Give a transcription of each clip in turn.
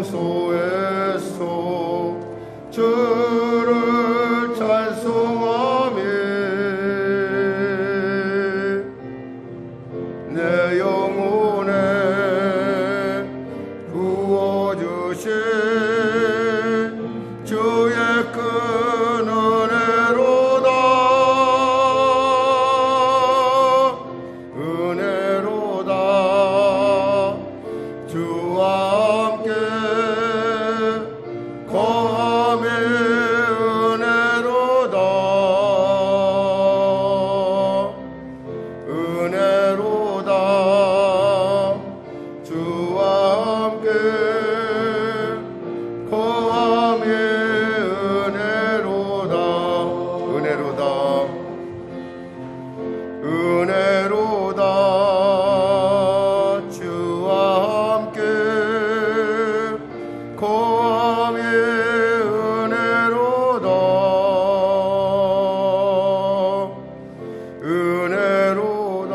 성소에서 주를 찬송하며 내 영혼에 부어주신 주의 큰 은혜로다. 은혜로다. 주와 함께 거함의 은혜로다. 은혜로다. 주와 함께 거함의 은혜로다. 은혜로다. 은혜로다. 주와 함께 거함의 은혜로다. 은혜로다.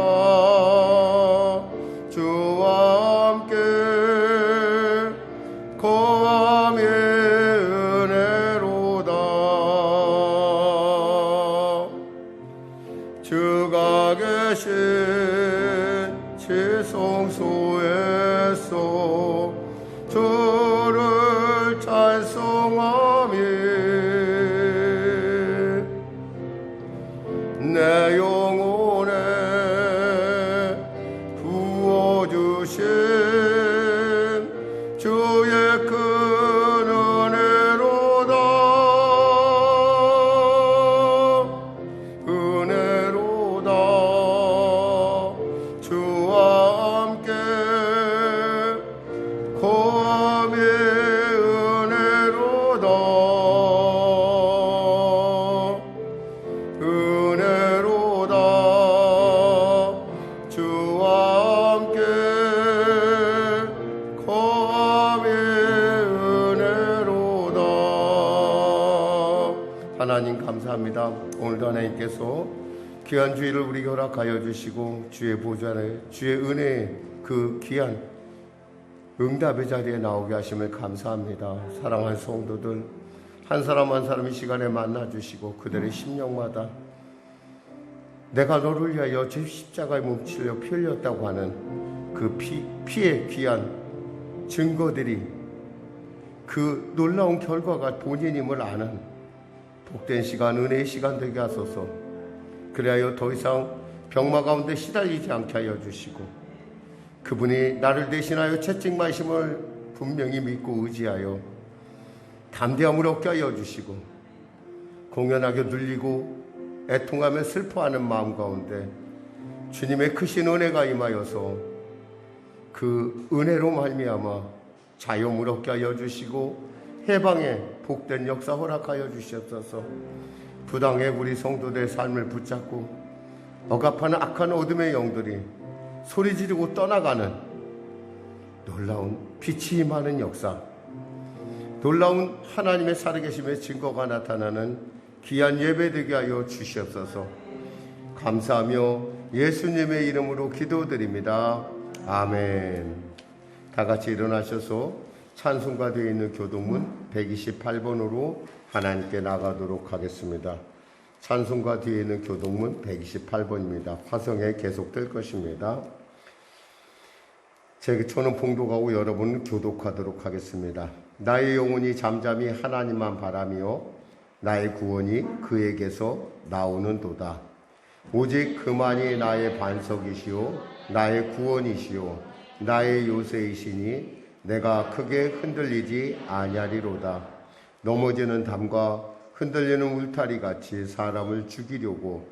주와 함께 거함의 은혜로다. 주가 계신 지성소에서 주를 찬송하며 내 영혼에 부어주신 주의 큰 은혜로다. 은혜로다. 주와 함께 거함의 은혜로다. 은혜로다. 주와 함께 거함의 은혜로다. 하나님 감사합니다. 오늘도 하나님께서 귀한 주일을 우리에게 허락하여 주시고 주의 보좌에 주의 은혜의 그 귀한 응답의 자리에 나오게 하심을 감사합니다. 사랑하는 성도들 한 사람 한 사람 이 시간에 만나주시고 그들의 심령마다 내가 너를 위하여 제 십자가에 뭉치려 피 흘렸다고 하는 그 피의 귀한 증거들이 그 놀라운 결과가 본인임을 아는 복된 시간, 은혜의 시간 되게 하소서. 그리하여 더 이상 병마 가운데 시달리지 않게 하여 주시고 그분이 나를 대신하여 채찍마심을 분명히 믿고 의지하여 담대함을 얻게 하여 주시고 공연하게 눌리고 애통하며 슬퍼하는 마음 가운데 주님의 크신 은혜가 임하여서 그 은혜로 말미암아 자유함을 얻게 하여 주시고 해방의 복된 역사 허락하여 주시옵소서. 부당해 우리 성도들의 삶을 붙잡고 억압하는 악한 어둠의 영들이 소리 지르고 떠나가는 놀라운 빛이 임하는 역사, 놀라운 하나님의 살아계심의 증거가 나타나는 귀한 예배되게 하여 주시옵소서. 감사하며 예수님의 이름으로 기도드립니다. 아멘. 다 같이 일어나셔서 찬송가 되어 있는 교동문 128번으로 하나님께 나가도록 하겠습니다. 찬송가 뒤에 있는 교동문 128번입니다. 화성에 계속될 것입니다. 저는 봉독하고 여러분은 교독하도록 하겠습니다. 나의 영혼이 잠잠히 하나님만 바라며 나의 구원이 그에게서 나오는도다. 오직 그만이 나의 반석이시오 나의 구원이시오 나의 요새이시니 내가 크게 흔들리지 아니하리로다. 넘어지는 담과 흔들리는 울타리 같이 사람을 죽이려고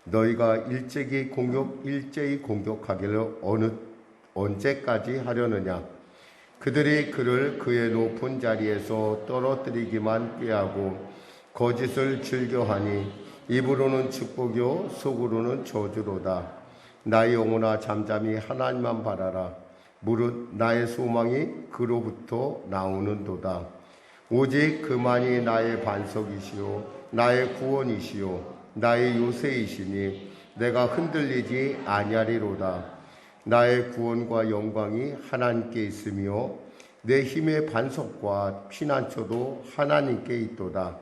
너희가 일제히 공격하기를 언제까지 하려느냐. 그들이 그를 그의 높은 자리에서 떨어뜨리기만 꾀하고 거짓을 즐겨하니 입으로는 축복이요 속으로는 저주로다. 나의 영혼아 잠잠히 하나님만 바라라. 무릇 나의 소망이 그로부터 나오는도다. 오직 그만이 나의 반석이시요 나의 구원이시요 나의 요새이시니 내가 흔들리지 아니하리로다. 나의 구원과 영광이 하나님께 있으며 내 힘의 반석과 피난처도 하나님께 있도다.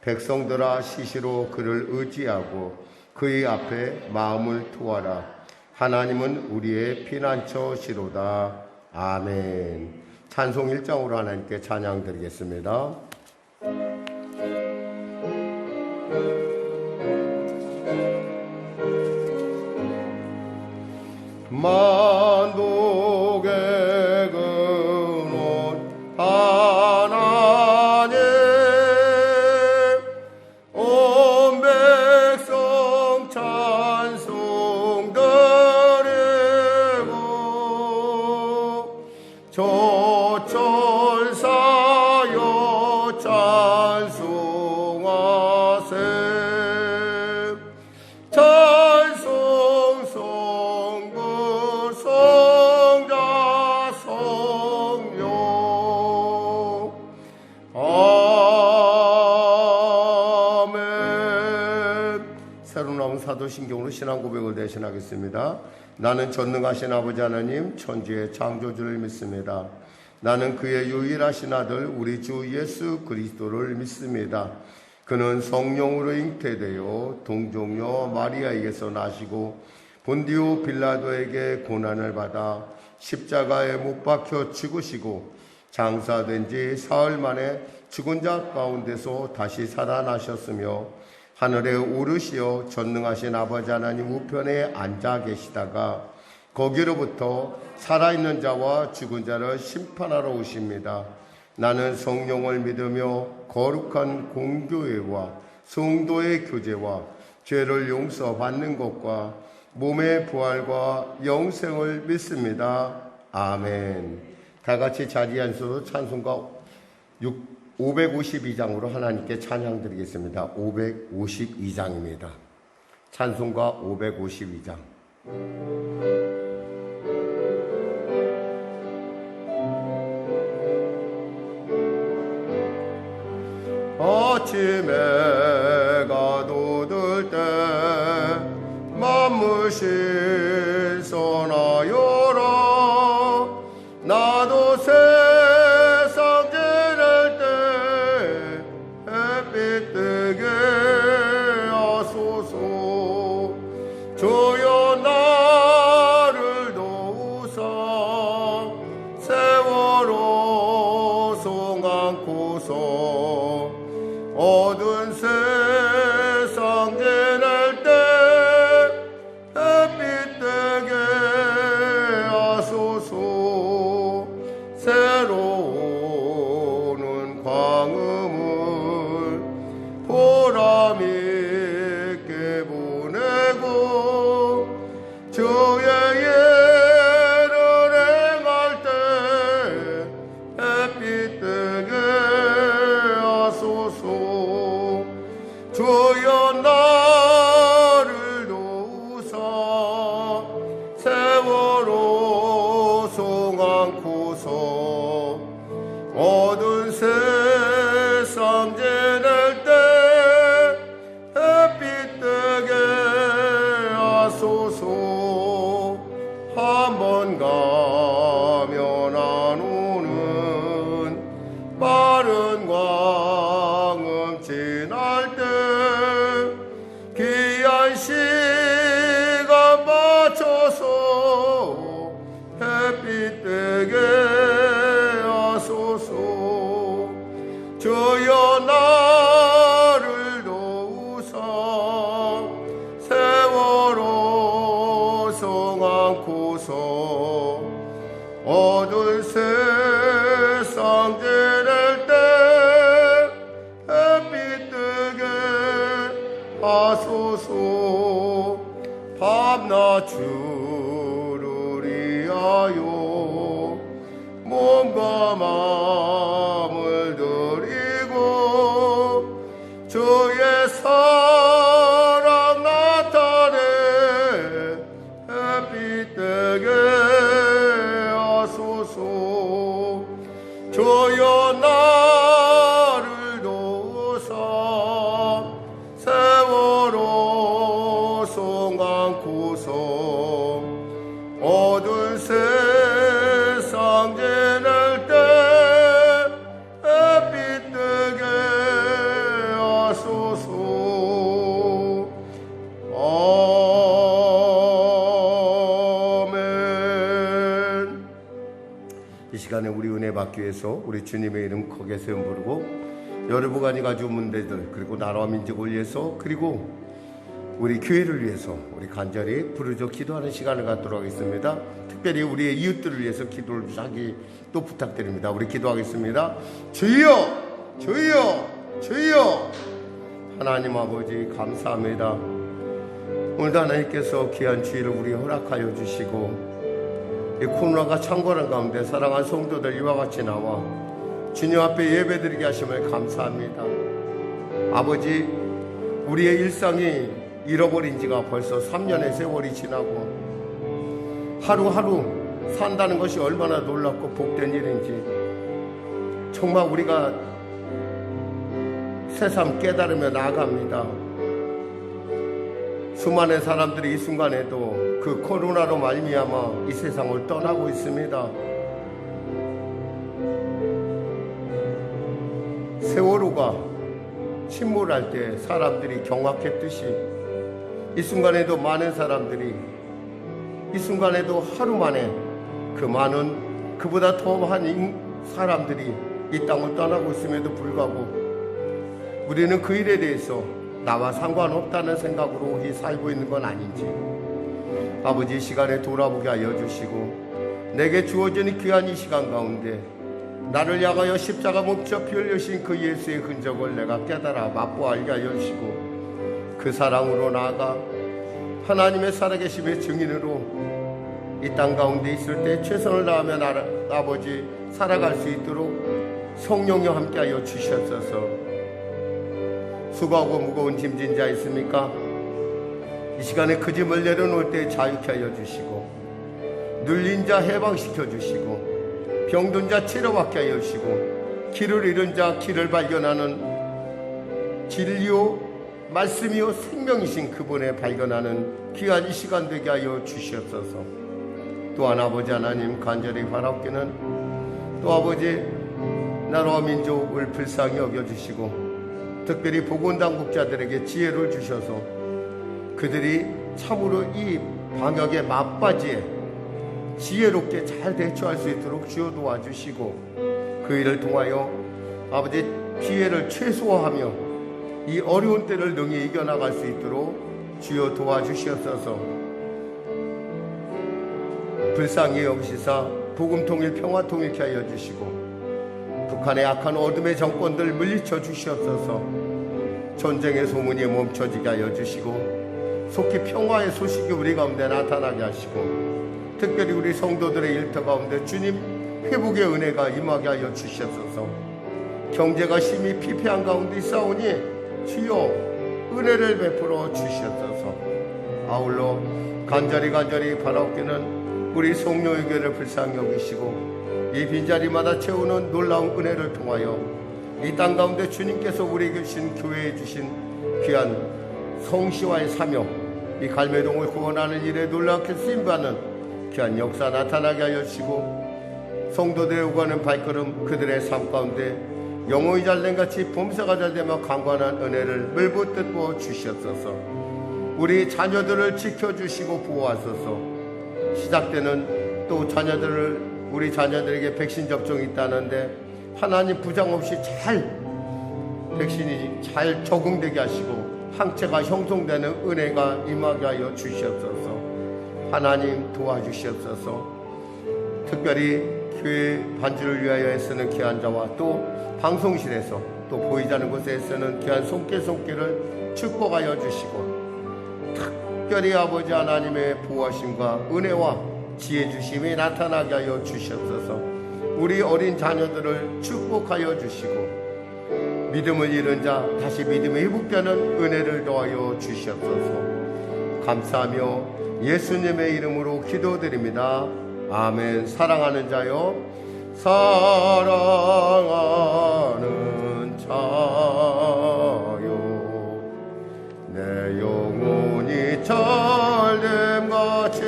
백성들아 시시로 그를 의지하고 그의 앞에 마음을 투하라. 하나님은 우리의 피난처시로다. 아멘. 찬송 1장으로 하나님께 찬양 드리겠습니다. 만독의 근원 하나님, 온 백성 찬송 드리고 조천사여 찬송하세. 사도신경으로 신앙 고백을 대신하겠습니다. 나는 전능하신 아버지 하나님 천지의 창조주를 믿습니다. 나는 그의 유일하신 아들 우리 주 예수 그리스도를 믿습니다. 그는 성령으로 잉태되어 동정녀 마리아에게서 나시고 본디오 빌라도에게 고난을 받아 십자가에 못 박혀 죽으시고 장사된 지 사흘 만에 죽은 자 가운데서 다시 살아나셨으며 하늘에 오르시어 전능하신 아버지 하나님 우편에 앉아 계시다가 거기로부터 살아있는 자와 죽은 자를 심판하러 오십니다. 나는 성령을 믿으며 거룩한 공교회와 성도의 교제와 죄를 용서받는 것과 몸의 부활과 영생을 믿습니다. 아멘. 다 같이 자리에 앉아서 찬송가 552장으로 하나님께 찬양 드리겠습니다. 552장입니다. 찬송가 552장. 아침에 가도들 때 만물 신선하여라. 나도 세상 지낼 때 햇빛 뜨게 하소서. 주여 나를 도우사 세월호 송안고서 어두운 세상 지낼 때 햇빛 뜨게 하소서. 새로운 광음을 보람 있게 보내고 주의 예를 행할 때 햇빛 뜨게 하소서. 주여 나를 도우사 세월호 송안고서 어두운 세상 지낼 때 햇빛 뜨게 하소서. 한번 가면 안 오는 빠른 광음 지날 때 귀한 시간 맞춰서 햇빛 뜨게 하소서. 주여 나를 도우사 세월호 송안고서 어두운 세상 지낼 때 햇빛 뜨게 하소서. 밤낮 주를 위하여 몸과 마음을 드리고 주의 사랑 나타내 햇빛 뜨게 하소서. 주여 나를 도우사 세월호 송안고서 어두운 세상 지낼 때 받기 위해서 우리 주님의 이름 거기에 세움 부르고 여러분이 가지고 문제들 그리고 나라와 민족을 위해서 그리고 우리 교회를 위해서 우리 간절히 부르짖어 기도하는 시간을 갖도록 하겠습니다. 특별히 우리의 이웃들을 위해서 기도를 하기 또 부탁드립니다. 우리 기도하겠습니다. 주여 주여 주여. 하나님 아버지 감사합니다. 오늘도 하나님께서 귀한 주일을 우리 허락하여 주시고 이 코로나가 창궐한 가운데 사랑하는 성도들 이와 같이 나와 주님 앞에 예배드리게 하심을 감사합니다. 아버지, 우리의 일상이 잃어버린 지가 벌써 3년의 세월이 지나고 하루하루 산다는 것이 얼마나 놀랍고 복된 일인지 정말 우리가 새삼 깨달으며 나아갑니다. 수많은 사람들이 이 순간에도 그 코로나로 말미암아 이 세상을 떠나고 있습니다. 세월호가 침몰할 때 사람들이 경악했듯이 이 순간에도 많은 사람들이 이 순간에도 하루 만에 그 많은 그보다 더 많은 사람들이 이 땅을 떠나고 있음에도 불구하고 우리는 그 일에 대해서 나와 상관없다는 생각으로 살고 있는 건 아닌지 아버지 이 시간에 돌아보게 하여 주시고 내게 주어진 귀한 이 시간 가운데 나를 향하여 십자가 목자 피 흘리신 그 예수의 흔적을 내가 깨달아 맛보아 알게 하여 주시고 그 사랑으로 나아가 하나님의 살아계심의 증인으로 이 땅 가운데 있을 때 최선을 다하며 아버지 살아갈 수 있도록 성령과 함께하여 주셨소서. 수고하고 무거운 짐진 자 있습니까? 이 시간에 그 짐을 내려놓을 때 자유케 하여 주시고 눌린 자 해방시켜 주시고 병든 자 치료받게 하여 주시고 길을 잃은 자 길을 발견하는 진리요 말씀이요 생명이신 그분의 발견하는 귀한 이 시간 되게 하여 주시옵소서. 또한 아버지 하나님 간절히 바라옵기는 또 아버지 나라와 민족을 불쌍히 여겨주시고 특별히 보건당국자들에게 지혜를 주셔서 그들이 참으로 이 방역의 맞바지에 지혜롭게 잘 대처할 수 있도록 주여 도와주시고 그 일을 통하여 아버지 피해를 최소화하며 이 어려운 때를 능히 이겨나갈 수 있도록 주여 도와주시옵소서. 불쌍히 여기시사 복음 통일 평화 통일케 하여 주시고 북한의 악한 어둠의 정권들 물리쳐 주시옵소서. 전쟁의 소문이 멈춰지게 하여 주시고 속히 평화의 소식이 우리 가운데 나타나게 하시고 특별히 우리 성도들의 일터 가운데 주님 회복의 은혜가 임하게 하여 주시옵소서. 경제가 심히 피폐한 가운데 있사오니 주여 은혜를 베풀어 주시옵소서. 아울러 간절히 바라옵기는 우리 성령의 교회를 불쌍히 여기시고 이 빈자리마다 채우는 놀라운 은혜를 통하여 이 땅 가운데 주님께서 우리에게 주신 교회에 주신 귀한 성시와의 사명 이 갈매동을 구원하는 일에 놀랍게 쓰임받는 귀한 역사 나타나게 하여 주시고 성도들의 오가는 발걸음 그들의 삶 가운데 영혼이 잘된같이 범사가 잘되며 강관한 은혜를 물붓듯 부어 주시옵소서. 우리 자녀들을 지켜주시고 보호하소서. 시작되는 또 우리 자녀들에게 백신 접종이 있다는데 하나님 부장 없이 백신이 잘 적응되게 하시고 항체가 형성되는 은혜가 임하게 하여 주시옵소서. 하나님 도와주시옵소서. 특별히 교회 반주를 위하여 애쓰는 귀한 자와 또 방송실에서 또 보이지 않는 곳에 애쓰는 귀한 손길을 축복하여 주시고 특별히 아버지 하나님의 보호하심과 은혜와 지혜 주심이 나타나게 하여 주시옵소서. 우리 어린 자녀들을 축복하여 주시고 믿음을 잃은 자 다시 믿음이 회복되는 은혜를 더하여 주시옵소서. 감사하며 예수님의 이름으로 기도드립니다. 아멘. 사랑하는 자요 사랑하는 자요 내 영혼이 잘됨같이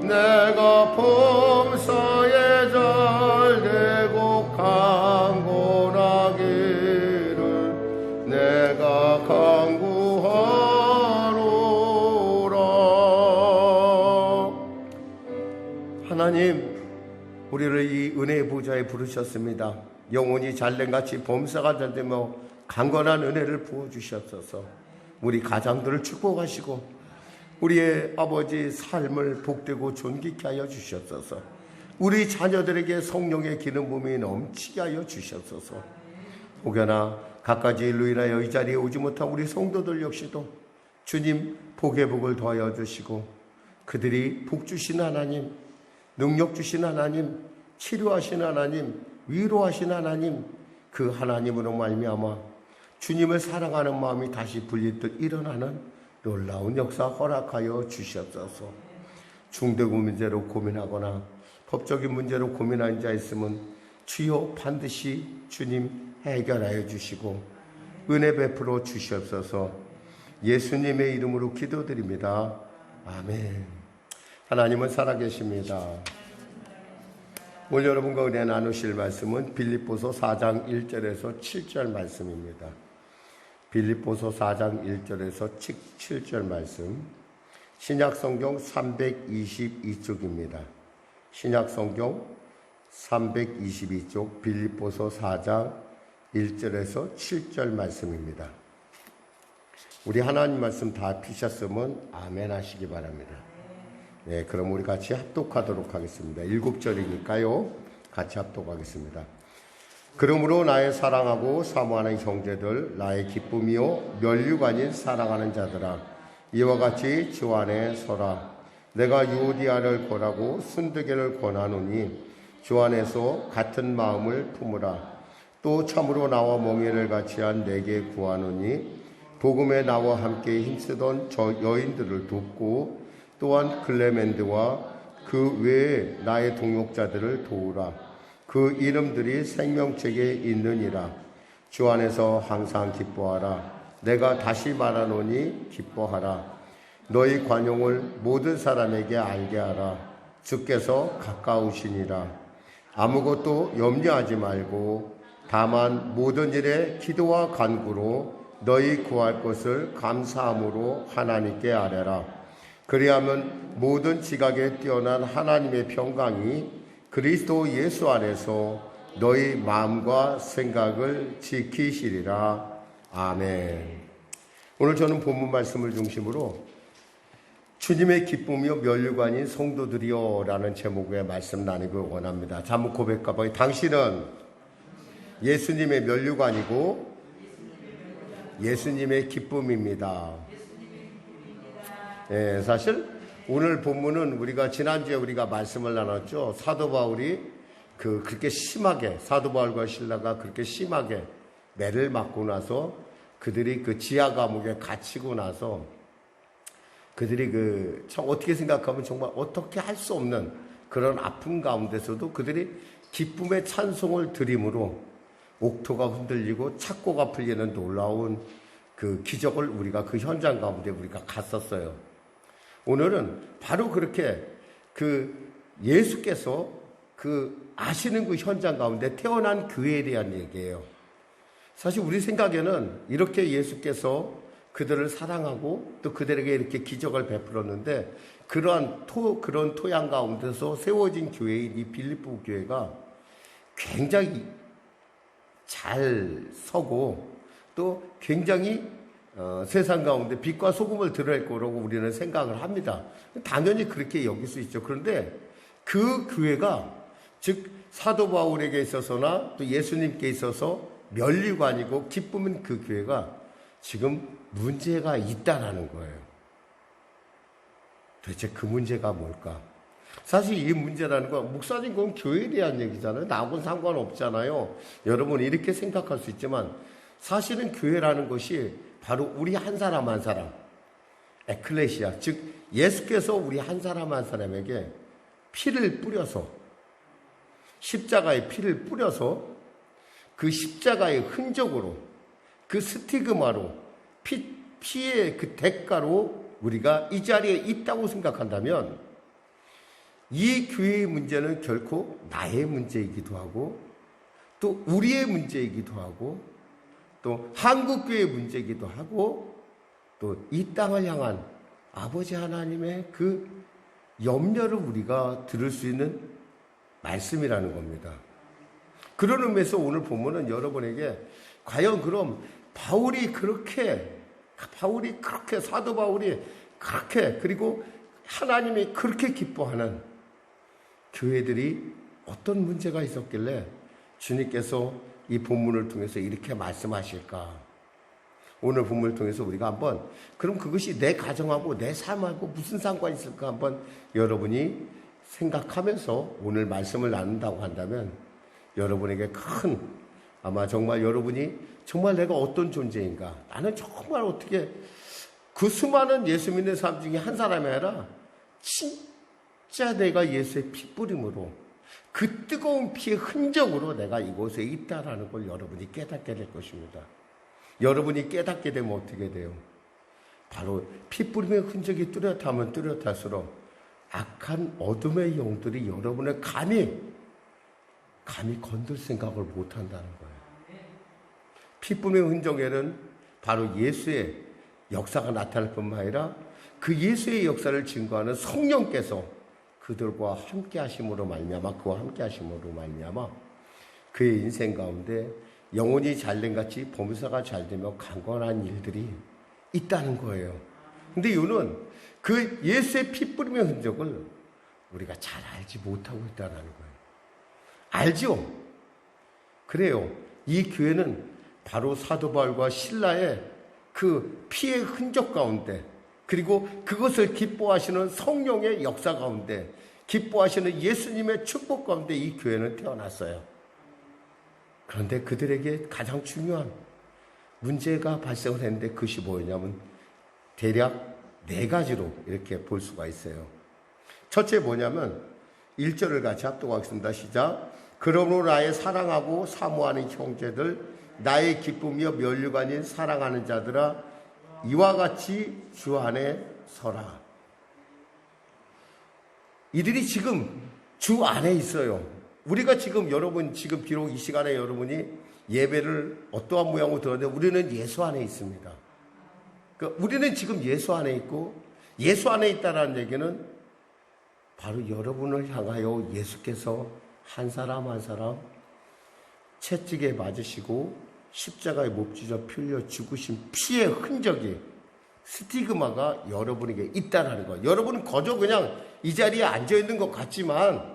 내가 범사에 잘되고 강건하기를 내가 강구하노라. 하나님 우리 보좌에 부르셨습니다. 영혼이 잘된같이 범사가 잘되며 강건한 은혜를 부어주셨소서. 우리 가장들을 축복하시고 우리의 아버지 삶을 복되고 존귀케 하여 주셨소서. 우리 자녀들에게 성령의 기름 부음이 넘치게 하여 주셨소서. 혹여나 갖가지 일로 인하여 이 자리에 오지 못한 우리 성도들 역시도 주님 복의 복을 더하여 주시고 그들이 복 주신 하나님, 능력 주신 하나님, 치료하신 하나님, 위로하신 하나님, 그 하나님으로 말미암아 주님을 사랑하는 마음이 다시 불릴듯 일어나는 놀라운 역사 허락하여 주셨소서. 중대고 문제로 고민하거나 법적인 문제로 고민하는 자 있으면 주여 반드시 주님 해결하여 주시고 은혜 베풀어 주시옵소서. 예수님의 이름으로 기도드립니다. 아멘. 하나님은 살아계십니다. 오늘 여러분과 은혜 나누실 말씀은 빌립보서 4장 1절에서 7절 말씀입니다. 빌립보서 4장 1절에서 7절 말씀, 신약성경 322쪽입니다. 신약성경 322쪽 빌립보서 4장 1절에서 7절 말씀입니다. 우리 하나님 말씀 다 피셨으면 아멘 하시기 바랍니다. 네, 그럼 우리 같이 합독하도록 하겠습니다. 7절이니까요. 같이 합독하겠습니다. 그러므로 나의 사랑하고 사모하는 형제들, 나의 기쁨이요 면류관인 사랑하는 자들아, 이와 같이 주 안에 서라. 내가 유오디아를 권하고 순드게를 권하노니 주 안에서 같은 마음을 품으라. 또 참으로 나와 멍에를 같이 한 내게 구하노니 복음에 나와 함께 힘쓰던 저 여인들을 돕고 또한 클레멘드와 그 외에 나의 동역자들을 도우라. 그 이름들이 생명책에 있느니라. 주 안에서 항상 기뻐하라. 내가 다시 말하노니 기뻐하라. 너희 관용을 모든 사람에게 알게 하라. 주께서 가까우시니라. 아무것도 염려하지 말고 다만 모든 일에 기도와 간구로 너희 구할 것을 감사함으로 하나님께 아뢰라. 그리하면 모든 지각에 뛰어난 하나님의 평강이 그리스도 예수 안에서 너희 마음과 생각을 지키시리라. 아멘. 오늘 저는 본문 말씀을 중심으로 주님의 기쁨이요 면류관인 성도들이여 라는 제목의 말씀 나누기 원합니다. 자문 고백가봐요. 당신은 예수님의 면류관이고 예수님의 기쁨입니다. 예, 사실 오늘 본문은 우리가 지난주에 우리가 말씀을 나눴죠. 사도 바울이 그렇게 심하게, 사도 바울과 신라가 그렇게 심하게 매를 맞고 나서 그들이 그 지하 감옥에 갇히고 나서 그들이 참 어떻게 생각하면 정말 어떻게 할 수 없는 그런 아픔 가운데서도 그들이 기쁨의 찬송을 드림으로 옥토가 흔들리고 착고가 풀리는 놀라운 그 기적을 우리가 그 현장 가운데 우리가 갔었어요. 오늘은 바로 그렇게 예수께서 아시는 그 현장 가운데 태어난 교회에 대한 얘기예요. 사실 우리 생각에는 이렇게 예수께서 그들을 사랑하고 또 그들에게 이렇게 기적을 베풀었는데 그런 토양 가운데서 세워진 교회인 이 빌립보 교회가 굉장히 잘 서고 또 굉장히 세상 가운데 빛과 소금을 드러낼 거라고 우리는 생각을 합니다. 당연히 그렇게 여길 수 있죠. 그런데 그 교회가 즉 사도 바울에게 있어서나 또 예수님께 있어서 면류관이고 기쁨인 그 교회가 지금 문제가 있다라는 거예요. 도대체 그 문제가 뭘까? 사실 이 문제라는 건 목사님 그건 교회에 대한 얘기잖아요. 나하고는 상관없잖아요. 여러분 이렇게 생각할 수 있지만 사실은 교회라는 것이 바로 우리 한 사람 한 사람, 에클레시아, 즉 예수께서 우리 한 사람 한 사람에게 피를 뿌려서 십자가의 피를 뿌려서 그 십자가의 흔적으로 그 스티그마로 피의 그 대가로 우리가 이 자리에 있다고 생각한다면 이 교회의 문제는 결코 나의 문제이기도 하고 또 우리의 문제이기도 하고 또 한국교회의 문제이기도 하고 또 이 땅을 향한 아버지 하나님의 그 염려를 우리가 들을 수 있는 말씀이라는 겁니다. 그런 의미에서 오늘 본문은 여러분에게 과연 그럼 사도 바울이 그렇게, 그리고 하나님이 그렇게 기뻐하는 교회들이 어떤 문제가 있었길래 주님께서 이 본문을 통해서 이렇게 말씀하실까? 오늘 본문을 통해서 우리가 한번, 그럼 그것이 내 가정하고 내 삶하고 무슨 상관이 있을까 한번 여러분이 생각하면서 오늘 말씀을 나눈다고 한다면 여러분에게 아마 정말 여러분이 정말 내가 어떤 존재인가, 나는 정말 어떻게 그 수많은 예수 믿는 사람 중에 한 사람이 아니라 진짜 내가 예수의 핏부림으로 그 뜨거운 피의 흔적으로 내가 이곳에 있다라는 걸 여러분이 깨닫게 될 것입니다. 여러분이 깨닫게 되면 어떻게 돼요? 바로 핏부림의 흔적이 뚜렷하면 뚜렷할수록 악한 어둠의 영들이 여러분을 감히 건들 생각을 못한다는 거예요. 핏부림의 흔적에는 바로 예수의 역사가 나타날 뿐만 아니라 그 예수의 역사를 증거하는 성령께서 그들과 함께 하심으로 말미암아, 그와 함께 하심으로 말미암아 그의 인생 가운데 영혼이 잘된 같이 범사가 잘되며 강건한 일들이 있다는 거예요. 근데 이거는 그 예수의 피 뿌림의 흔적을 우리가 잘 알지 못하고 있다는 거예요. 알죠? 그래요. 이 교회는 바로 사도 바울과 실라의 그 피의 흔적 가운데, 그리고 그것을 기뻐하시는 성령의 역사 가운데, 기뻐하시는 예수님의 축복 가운데 이 교회는 태어났어요. 그런데 그들에게 가장 중요한 문제가 발생을 했는데 그것이 뭐였냐면 대략 4가지로 이렇게 볼 수가 있어요. 첫째 뭐냐면 1절을 같이 합독하겠습니다. 시작. 그러므로 나의 사랑하고 사모하는 형제들, 나의 기쁨이여 면류관인 사랑하는 자들아, 이와 같이 주 안에 서라. 이들이 지금 주 안에 있어요. 우리가 지금 지금 비록 이 시간에 여러분이 예배를 어떠한 모양으로 들었는데 우리는 예수 안에 있습니다. 그러니까 우리는 지금 예수 안에 있고, 예수 안에 있다는 얘기는 바로 여러분을 향하여 예수께서 한 사람 한 사람 채찍에 맞으시고 십자가에 몹지져 피 흘려 죽으신 피의 흔적이, 스티그마가 여러분에게 있다는 거예요. 여러분은 거저 그냥 이 자리에 앉아있는 것 같지만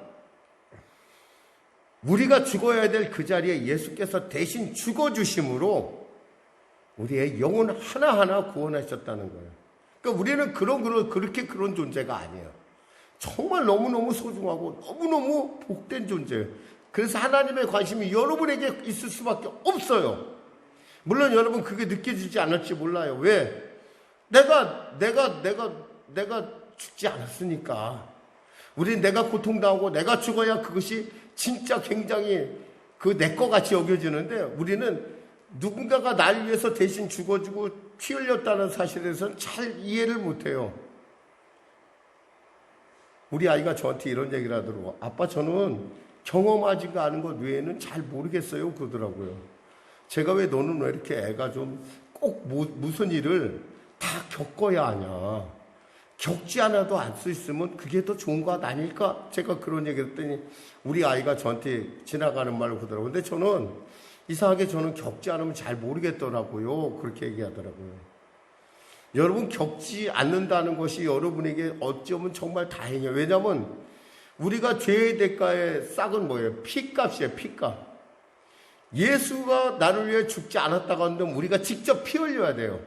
우리가 죽어야 될 그 자리에 예수께서 대신 죽어주심으로 우리의 영혼 하나하나 구원하셨다는 거예요. 그러니까 우리는 그렇게 그런 존재가 아니에요. 정말 너무너무 소중하고 너무너무 복된 존재예요. 그래서 하나님의 관심이 여러분에게 있을 수밖에 없어요. 물론 여러분 그게 느껴지지 않을지 몰라요. 왜? 내가 죽지 않았으니까. 우리는 내가 고통당하고 내가 죽어야 그것이 진짜 굉장히 내 거 같이 여겨지는데, 우리는 누군가가 날 위해서 대신 죽어주고 피 흘렸다는 사실에서는 잘 이해를 못해요. 우리 아이가 저한테 이런 얘기를 하더라고요. 아빠, 저는 경험하지가 않은 것 외에는 잘 모르겠어요 그러더라고요. 제가 너는 왜 이렇게 애가 좀 꼭 무슨 일을 다 겪어야 하냐, 겪지 않아도 알 수 있으면 그게 더 좋은 것 아닐까? 제가 그런 얘기를 했더니 우리 아이가 저한테 지나가는 말을 그러더라고요. 근데 저는 이상하게 겪지 않으면 잘 모르겠더라고요. 그렇게 얘기하더라고요. 여러분, 겪지 않는다는 것이 여러분에게 어쩌면 정말 다행이에요. 왜냐하면 우리가 죄의 대가의 싹은 뭐예요? 피값이에요. 피값. 예수가 나를 위해 죽지 않았다고 하는데 우리가 직접 피 흘려야 돼요.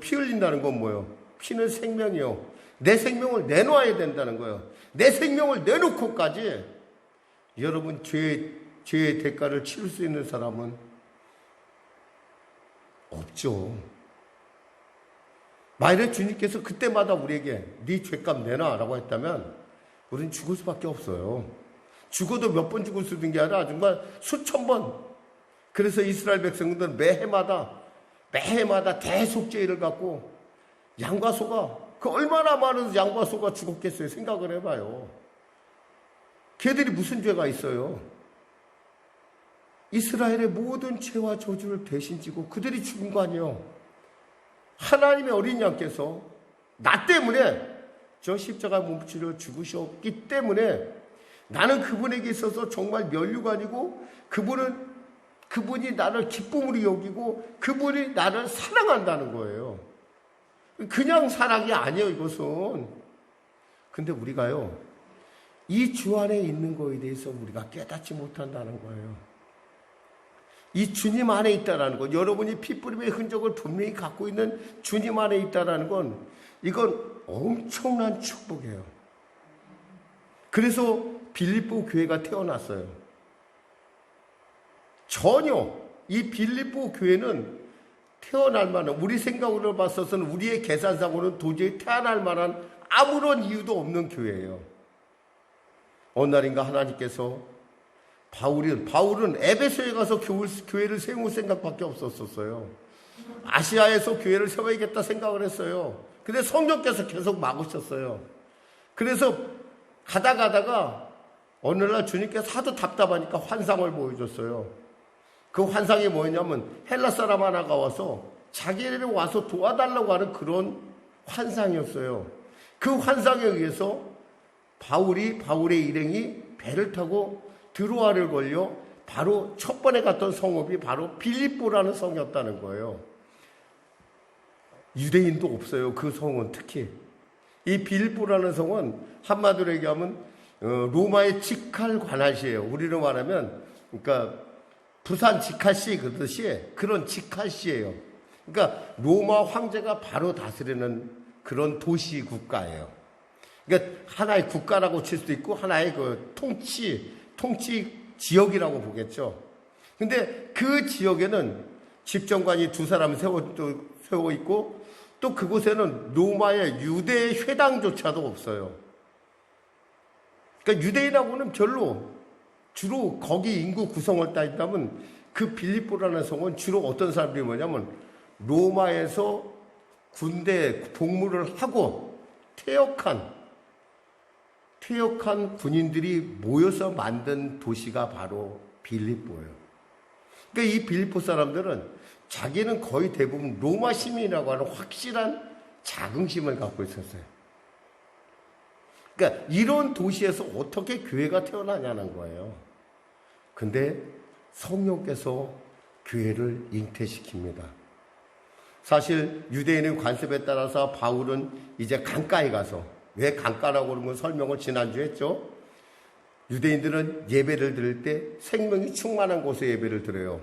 피 흘린다는 건 뭐예요? 피는 생명이요. 내 생명을 내놓아야 된다는 거예요. 내 생명을 내놓고까지 여러분 죄의 대가를 치를 수 있는 사람은 없죠. 만약에 주님께서 그때마다 우리에게 네 죄값 내놔 라고 했다면 우리는 죽을 수밖에 없어요. 죽어도 몇 번 죽을 수 있는 게 아니라 정말 수천 번. 그래서 이스라엘 백성들은 매해마다 대속죄를 갖고 양과 소가, 얼마나 많은 양과 소가 죽었겠어요. 생각을 해봐요. 걔들이 무슨 죄가 있어요? 이스라엘의 모든 죄와 저주를 대신 지고 그들이 죽은 거 아니에요. 하나님의 어린 양께서 나 때문에 저 십자가 몸치를 죽으셨기 때문에 나는 그분에게 있어서 정말 면류관이고 그분이 나를 기쁨으로 여기고 그분이 나를 사랑한다는 거예요. 그냥 사랑이 아니에요, 이것은. 근데 우리가요, 이 주 안에 있는 거에 대해서 우리가 깨닫지 못한다는 거예요. 이 주님 안에 있다라는 것, 여러분이 핏부림의 흔적을 분명히 갖고 있는 주님 안에 있다라는 건, 이건 엄청난 축복이에요. 그래서 빌립보 교회가 태어났어요. 전혀 이 빌립보 교회는 태어날 만한, 우리 생각으로 봤어서는, 우리의 계산상으로는 도저히 태어날 만한 아무런 이유도 없는 교회예요. 어느 날인가 하나님께서 바울은 에베소에 가서 교회를 세울 생각밖에 없었어요. 아시아에서 교회를 세워야겠다 생각을 했어요. 근데 성령께서 계속 막으셨어요. 그래서 가다가 어느 날 주님께서 하도 답답하니까 환상을 보여줬어요. 그 환상이 뭐였냐면 헬라 사람 하나가 와서 자기를 와서 도와달라고 하는 그런 환상이었어요. 그 환상에 의해서 바울의 일행이 배를 타고 드로아를 걸려 바로 첫 번에 갔던 성읍이 바로 빌립보라는 성이었다는 거예요. 유대인도 없어요. 그 성은 특히. 이 빌립보라는 성은 한마디로 얘기하면 로마의 직할 관할시예요. 우리로 말하면 그러니까 부산 직할시 그듯이 그런 직할시예요. 그러니까 로마 황제가 바로 다스리는 그런 도시 국가예요. 그러니까 하나의 국가라고 칠 수도 있고 하나의 그 통치 지역이라고 보겠죠. 근데 그 지역에는 집정관이 두 사람 세워 있고 또 그곳에는 로마의 유대 회당조차도 없어요. 그러니까 유대인하고는 주로 거기 인구 구성을 따진다면 그 빌립보라는 성은 주로 어떤 사람들이 뭐냐면 로마에서 군대 복무를 하고 퇴역한 군인들이 모여서 만든 도시가 바로 빌립보예요. 그러니까 이 빌립보 사람들은 자기는 거의 대부분 로마 시민이라고 하는 확실한 자긍심을 갖고 있었어요. 그러니까 이런 도시에서 어떻게 교회가 태어나냐는 거예요. 근데 성령께서 교회를 잉태시킵니다. 사실 유대인의 관습에 따라서 바울은 이제 강가에 가서, 왜 강가라고 그런 건 설명을 지난주에 했죠. 유대인들은 예배를 드릴 때 생명이 충만한 곳에 예배를 드려요.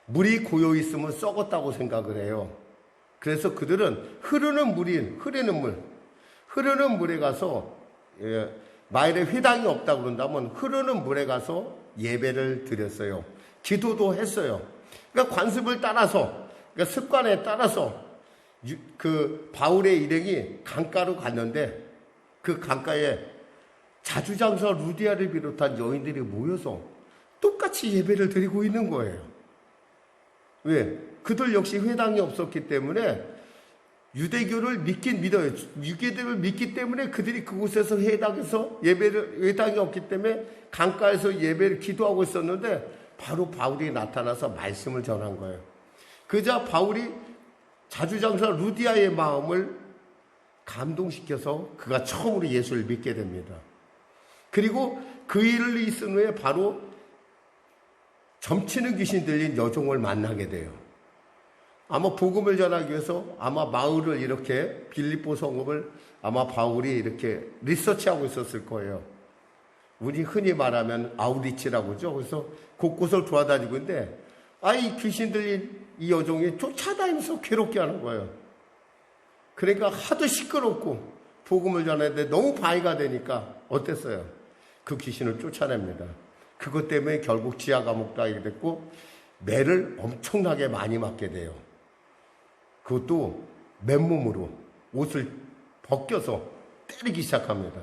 물이 고여 있으면 썩었다고 생각을 해요. 그래서 그들은 흐르는 물에 가서, 만일에 회당이 없다고 그런다면 흐르는 물에 가서 예배를 드렸어요. 기도도 했어요. 그러니까 관습을 따라서, 그러니까 습관에 따라서 그 바울의 일행이 강가로 갔는데 그 강가에 자주장사 루디아를 비롯한 여인들이 모여서 똑같이 예배를 드리고 있는 거예요. 왜? 그들 역시 회당이 없었기 때문에 유대교를 믿긴 믿어요. 유대교를 믿기 때문에 그들이 그곳에서 회당이 없기 때문에 강가에서 예배를 기도하고 있었는데 바로 바울이 나타나서 말씀을 전한 거예요. 그자 바울이 자주장사 루디아의 마음을 감동시켜서 그가 처음으로 예수를 믿게 됩니다. 그리고 그 일을 있은 후에 바로 점치는 귀신 들린 여종을 만나게 돼요. 아마 복음을 전하기 위해서 아마 마을을 이렇게 빌립보 성읍을 아마 바울이 이렇게 리서치하고 있었을 거예요. 우리 흔히 말하면 아우리치라고 하죠. 그래서 곳곳을 돌아다니고 있는데 이 귀신 들린 이 여종이 쫓아다니면서 괴롭게 하는 거예요. 그러니까 하도 시끄럽고 복음을 전하는데 너무 방해가 되니까 어땠어요? 그 귀신을 쫓아냅니다. 그것 때문에 결국 지하 감옥도 하게 됐고 매를 엄청나게 많이 맞게 돼요. 그것도 맨몸으로 옷을 벗겨서 때리기 시작합니다.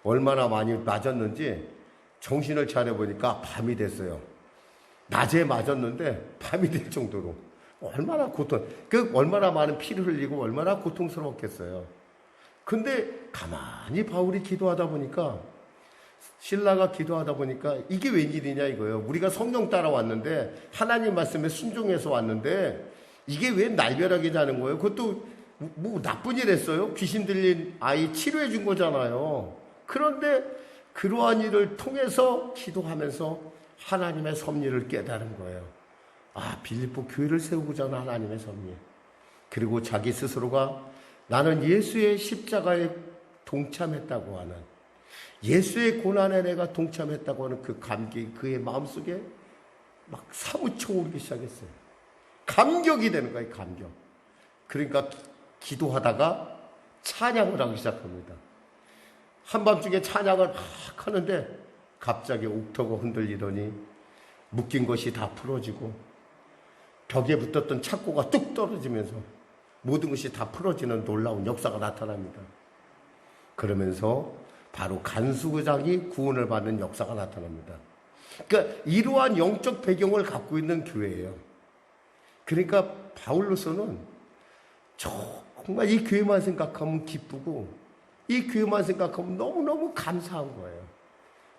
얼마나 많이 맞았는지 정신을 차려보니까 밤이 됐어요. 낮에 맞았는데 밤이 될 정도로 얼마나 얼마나 많은 피를 흘리고 얼마나 고통스러웠겠어요. 근데 가만히 바울이 기도하다 보니까 신라가 기도하다 보니까 이게 웬일이냐 이거예요. 우리가 성경 따라왔는데 하나님 말씀에 순종해서 왔는데 이게 왜 날벼락이 자는 거예요? 그것도 뭐 나쁜 일 했어요? 귀신 들린 아이 치료해 준 거잖아요. 그런데 그러한 일을 통해서 기도하면서 하나님의 섭리를 깨달은 거예요. 아, 빌립보 교회를 세우고자 하는 하나님의 섭리. 그리고 자기 스스로가 나는 예수의 십자가에 동참했다고 하는, 예수의 고난에 내가 동참했다고 하는 그 감격이 그의 마음속에 막 사무쳐 오르기 시작했어요. 감격이 되는 거예요, 감격. 그러니까 기도하다가 찬양을 하기 시작합니다. 한밤중에 찬양을 막 하는데 갑자기 옥토가 흔들리더니 묶인 것이 다 풀어지고 벽에 붙었던 착고가 뚝 떨어지면서 모든 것이 다 풀어지는 놀라운 역사가 나타납니다. 그러면서 바로 간수구장이 구원을 받는 역사가 나타납니다. 그러니까 이러한 영적 배경을 갖고 있는 교회예요. 그러니까 바울로서는 정말 이 교회만 생각하면 기쁘고 이 교회만 생각하면 너무너무 감사한 거예요.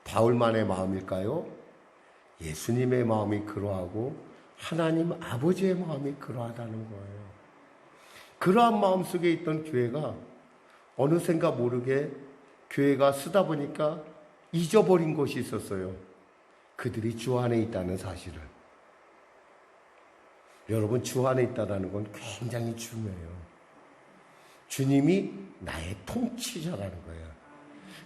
바울만의 마음일까요? 예수님의 마음이 그러하고 하나님 아버지의 마음이 그러하다는 거예요. 그러한 마음 속에 있던 교회가 어느샌가 모르게 교회가 쓰다 보니까 잊어버린 것이 있었어요. 그들이 주 안에 있다는 사실을. 여러분, 주 안에 있다는 건 굉장히 중요해요. 주님이 나의 통치자라는 거예요.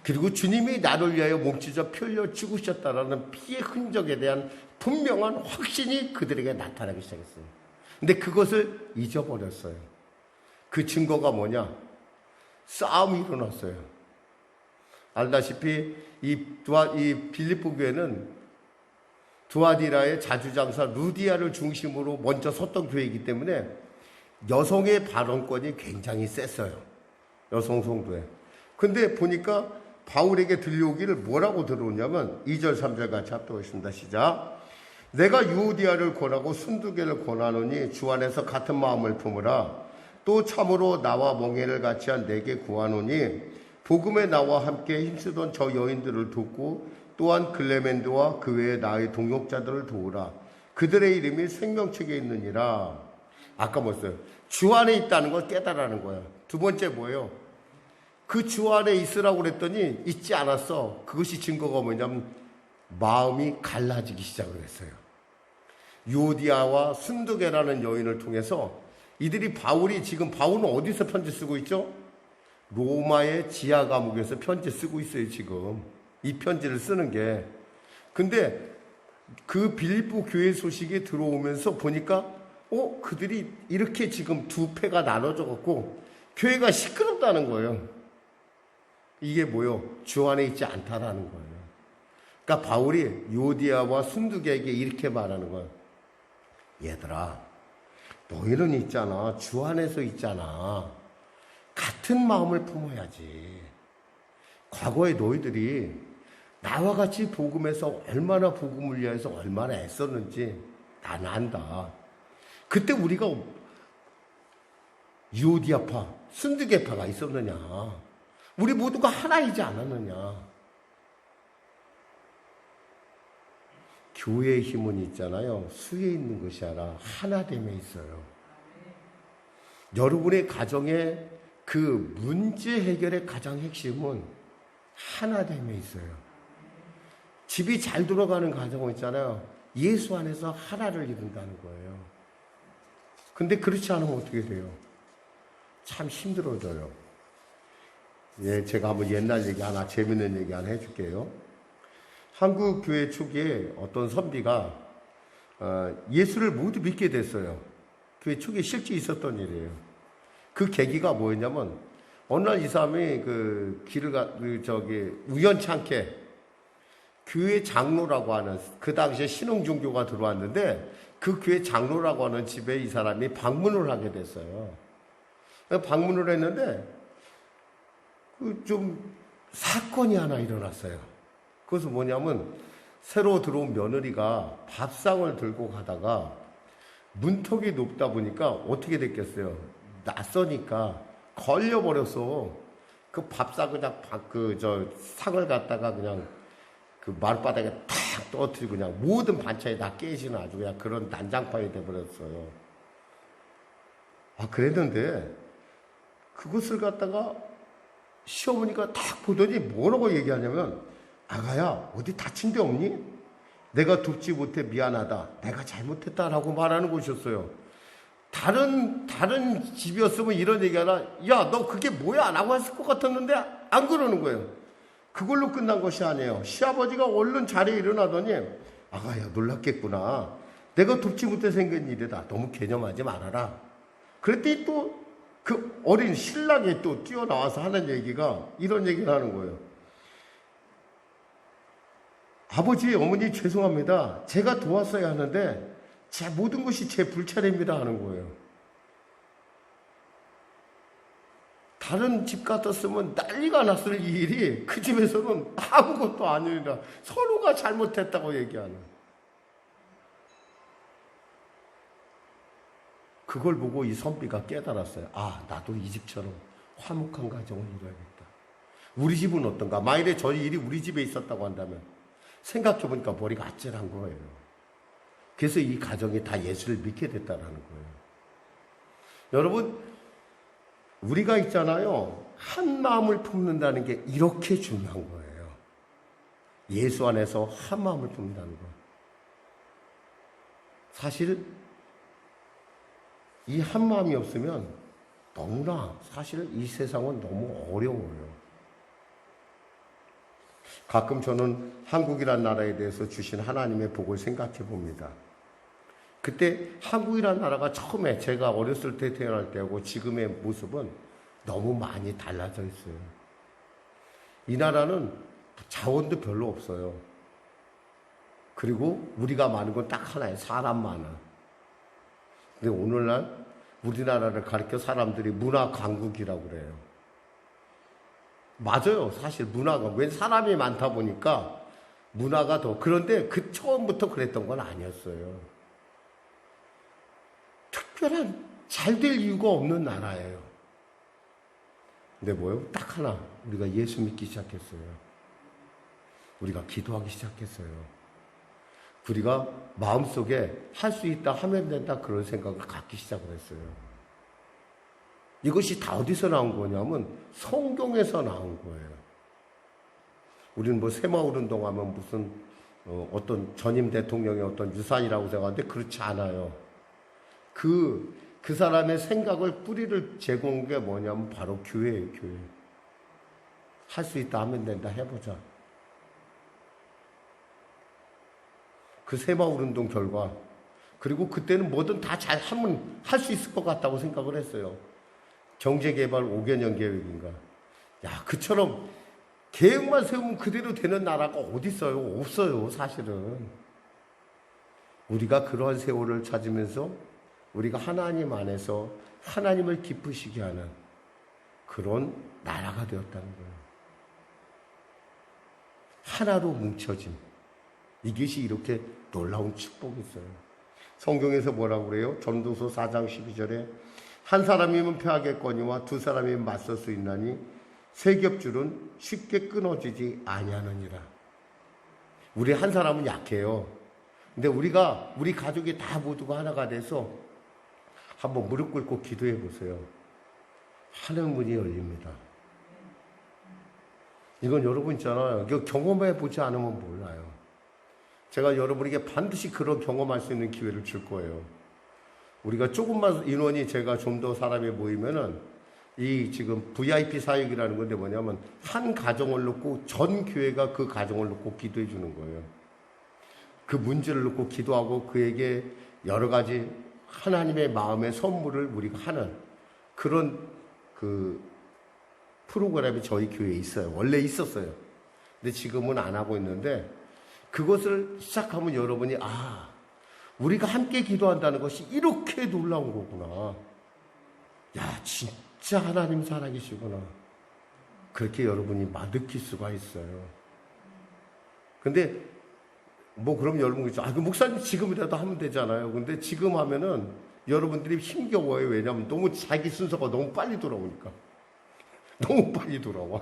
그리고 주님이 나를 위하여 몸찢어 피 흘려 죽으셨다라는 피의 흔적에 대한 분명한 확신이 그들에게 나타나기 시작했어요. 근데 그것을 잊어버렸어요. 그 증거가 뭐냐? 싸움이 일어났어요. 알다시피 이 빌립보 교회는 두아디라의 자주장사 루디아를 중심으로 먼저 섰던 교회이기 때문에 여성의 발언권이 굉장히 셌어요. 여성 성도에. 근데 보니까 바울에게 들려오기를 뭐라고 들어오냐면 2절 3절 같이 합독하겠습니다. 시작. 내가 유오디아를 권하고 순두개를 권하노니 주 안에서 같은 마음을 품으라. 또 참으로 나와 멍에를 같이 한 내게 구하노니 복음에 나와 함께 힘쓰던 저 여인들을 돕고 또한 클레멘드와 그 외에 나의 동역자들을 도우라. 그들의 이름이 생명책에 있느니라. 아까 뭐였어요? 주 안에 있다는 걸 깨달아는 거예요. 두 번째 뭐예요? 그 주 안에 있으라고 그랬더니 있지 않았어. 그것이 증거가 뭐냐면 마음이 갈라지기 시작을 했어요. 유오디아와 순두개라는 여인을 통해서 이들이 바울은 어디서 편지 쓰고 있죠? 로마의 지하 감옥에서 편지 쓰고 있어요, 지금. 이 편지를 쓰는 게. 근데 그 빌립보 교회 소식이 들어오면서 보니까 그들이 이렇게 지금 두 패가 나눠져 갖고 교회가 시끄럽다는 거예요. 이게 뭐요? 주 안에 있지 않다라는 거예요. 그러니까 바울이 요디아와 순두개에게 이렇게 말하는 거예요. 얘들아, 너희는 있잖아. 주 안에서 있잖아. 같은 마음을 품어야지. 과거에 너희들이 나와 같이 복음에서 얼마나 복음을 위해서 얼마나 애썼는지 난 안다. 그때 우리가 유오디아파, 순두개파가 있었느냐? 우리 모두가 하나이지 않았느냐? 교회의 힘은 있잖아요. 수에 있는 것이 아니라 하나됨에 있어요. 여러분의 가정의 그 문제 해결의 가장 핵심은 하나됨에 있어요. 집이 잘 돌아가는 가정은 있잖아요. 예수 안에서 하나를 이룬다는 거예요. 근데 그렇지 않으면 어떻게 돼요? 참 힘들어져요. 예, 제가 한번 옛날 얘기 하나, 재밌는 얘기 하나 해줄게요. 한국 교회 초기에 어떤 선비가 예수를 모두 믿게 됐어요. 교회 초기에 실제 있었던 일이에요. 그 계기가 뭐였냐면 어느 날 이 사람이 우연찮게 교회 장로라고 하는, 그 당시에 신흥종교가 들어왔는데 그 교회 장로라고 하는 집에 이 사람이 방문을 하게 됐어요. 방문을 했는데 좀 사건이 하나 일어났어요. 그것은 뭐냐면 새로 들어온 며느리가 밥상을 들고 가다가 문턱이 높다 보니까 어떻게 됐겠어요? 낯서니까 걸려버렸어. 그 밥상 그냥 상을 갖다가 그냥 그 마룻바닥에 탁 떨어뜨리고 그냥 모든 반찬이 다 깨지는 아주 그냥 그런 난장판이 돼버렸어요. 그랬는데 그것을 갖다가 시어머니가 딱 보더니 뭐라고 얘기하냐면 아가야, 어디 다친 데 없니? 내가 돕지 못해 미안하다. 내가 잘못했다라고 말하는 곳이었어요. 다른 집이었으면 이런 얘기 하나, 야, 너 그게 뭐야? 라고 했을 것 같았는데 안 그러는 거예요. 그걸로 끝난 것이 아니에요. 시아버지가 얼른 자리에 일어나더니, 아가야, 놀랐겠구나. 내가 돕지 못해 생긴 일이다. 너무 개념하지 말아라. 그랬더니 또 그 어린 신랑이 또 뛰어나와서 하는 얘기가 이런 얘기를 하는 거예요. 아버지, 어머니 죄송합니다. 제가 도왔어야 하는데 제 모든 것이 제 불찰입니다 하는 거예요. 다른 집 같았으면 난리가 났을 이 일이 그 집에서는 아무것도 아니라 서로가 잘못했다고 얘기하는. 그걸 보고 이 선비가 깨달았어요. 아, 나도 이 집처럼 화목한 가정을 이루어야겠다. 우리 집은 어떤가? 만일에 저 일이 우리 집에 있었다고 한다면 생각해보니까 머리가 아찔한 거예요. 그래서 이 가정이 다 예수를 믿게 됐다는 거예요. 여러분, 우리가 있잖아요. 한 마음을 품는다는 게 이렇게 중요한 거예요. 예수 안에서 한 마음을 품는다는 거. 사실 이 한 마음이 없으면 너무나 사실 이 세상은 너무 어려워요. 가끔 저는 한국이란 나라에 대해서 주신 하나님의 복을 생각해 봅니다. 그때 한국이란 나라가 처음에 제가 어렸을 때 태어날 때하고 지금의 모습은 너무 많이 달라져 있어요. 이 나라는 자원도 별로 없어요. 그리고 우리가 많은 건 딱 하나예요. 사람 많아. 근데 오늘날 우리나라를 가리켜 사람들이 문화 강국이라고 그래요. 맞아요. 사실 문화가. 왜 사람이 많다 보니까 문화가 더. 그런데 그 처음부터 그랬던 건 아니었어요. 특별한 잘 될 이유가 없는 나라예요. 근데 뭐요? 딱 하나. 우리가 예수 믿기 시작했어요. 우리가 기도하기 시작했어요. 우리가 마음속에 할 수 있다, 하면 된다 그런 생각을 갖기 시작을 했어요. 이것이 다 어디서 나온 거냐면 성경에서 나온 거예요. 우리는 뭐 새마을운동 하면 무슨 어떤 전임 대통령의 어떤 유산이라고 생각하는데 그렇지 않아요. 그 사람의 생각을 뿌리를 제공한 게 뭐냐면 바로 교회예요. 교회. 할 수 있다, 하면 된다, 해보자. 그 새마을운동 결과, 그리고 그때는 뭐든 다 잘하면 할 수 있을 것 같다고 생각을 했어요. 경제개발 5개년 계획인가. 야, 그처럼 계획만 세우면 그대로 되는 나라가 어디 있어요? 없어요, 사실은. 우리가 그러한 세월을 찾으면서 우리가 하나님 안에서 하나님을 기쁘시게 하는 그런 나라가 되었다는 거예요. 하나로 뭉쳐짐. 이것이 이렇게 놀라운 축복이 있어요. 성경에서 뭐라고 그래요? 전도서 4장 12절에 한 사람이면 패하겠거니와 두 사람이면 맞설 수 있나니 세 겹줄은 쉽게 끊어지지 아니하느니라. 우리 한 사람은 약해요. 근데 우리 가족이 다 모두가 하나가 돼서 한번 무릎 꿇고 기도해 보세요. 하늘 문이 열립니다. 이건 여러분 있잖아요. 이거 경험해 보지 않으면 몰라요. 제가 여러분에게 반드시 그런 경험할 수 있는 기회를 줄 거예요. 우리가 조금만 인원이 제가 좀 더 사람이 모이면은 이 지금 VIP 사역이라는 건데 뭐냐면 한 가정을 놓고 전 교회가 그 가정을 놓고 기도해 주는 거예요. 그 문제를 놓고 기도하고 그에게 여러 가지 하나님의 마음의 선물을 우리가 하는 그런 그 프로그램이 저희 교회에 있어요. 원래 있었어요. 근데 지금은 안 하고 있는데 그것을 시작하면 여러분이 우리가 함께 기도한다는 것이 이렇게 놀라운 거구나. 야, 진짜 하나님 살아계시구나. 그렇게 여러분이 느낄 수가 있어요. 근데 뭐 그럼 여러분 그렇죠. 그 목사님 지금이라도 하면 되잖아요. 근데 지금 하면은 여러분들이 힘겨워요. 왜냐하면 너무 자기 순서가 너무 빨리 돌아오니까. 너무 빨리 돌아와.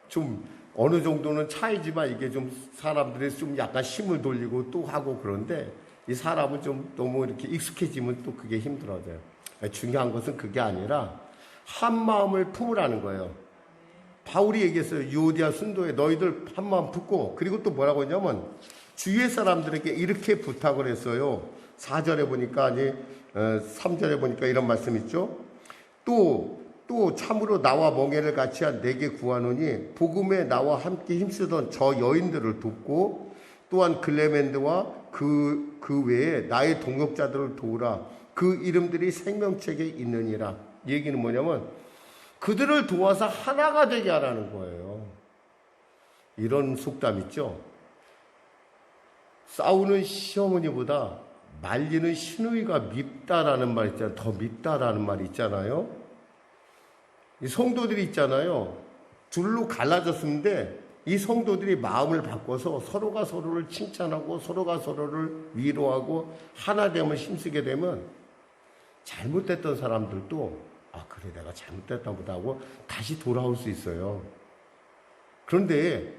좀 어느 정도는 차이지만 이게 좀 사람들이 좀 약간 힘을 돌리고 또 하고 그런데 이 사람은 좀 너무 이렇게 익숙해지면 또 그게 힘들어져요. 중요한 것은 그게 아니라 한 마음을 품으라는 거예요. 바울이 얘기했어요. 유오디아 순도에 너희들 한마음 붙고, 그리고 또 뭐라고 했냐면 주위의 사람들에게 이렇게 부탁을 했어요. 4절에 보니까, 아니 3절에 보니까 이런 말씀 있죠. 또 참으로 나와 멍에를 같이 한 내게 구하노니 복음에 나와 함께 힘쓰던 저 여인들을 돕고, 또한 글레멘드와 그 외에 나의 동역자들을 도우라. 그 이름들이 생명책에 있느니라. 얘기는 뭐냐면 그들을 도와서 하나가 되게 하라는 거예요. 이런 속담 있죠. 싸우는 시어머니보다 말리는 시누이가 밉다라는 말 있잖아요. 더 밉다라는 말이 있잖아요. 이 성도들이 있잖아요. 둘로 갈라졌는데 이 성도들이 마음을 바꿔서 서로가 서로를 칭찬하고 서로가 서로를 위로하고 하나됨을 힘쓰게 되면 잘못됐던 사람들도 그래 내가 잘못됐다 보다 하고 다시 돌아올 수 있어요. 그런데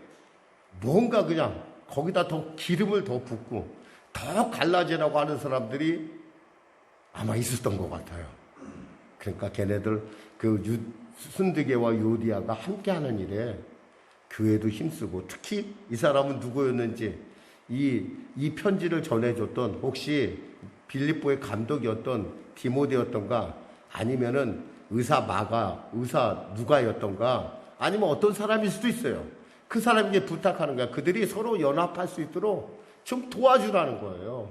뭔가 그냥 거기다 더 기름을 더 붓고 더 갈라지라고 하는 사람들이 아마 있었던 것 같아요. 그러니까 걔네들 순드게와 요디아가 함께하는 일에 교회도 힘쓰고, 특히 이 사람은 누구였는지 이 편지를 전해줬던 혹시 빌립보의 감독이었던 디모데였던가, 아니면은 의사 누가였던가, 아니면 어떤 사람일 수도 있어요. 그 사람에게 부탁하는 거야. 그들이 서로 연합할 수 있도록 좀 도와주라는 거예요.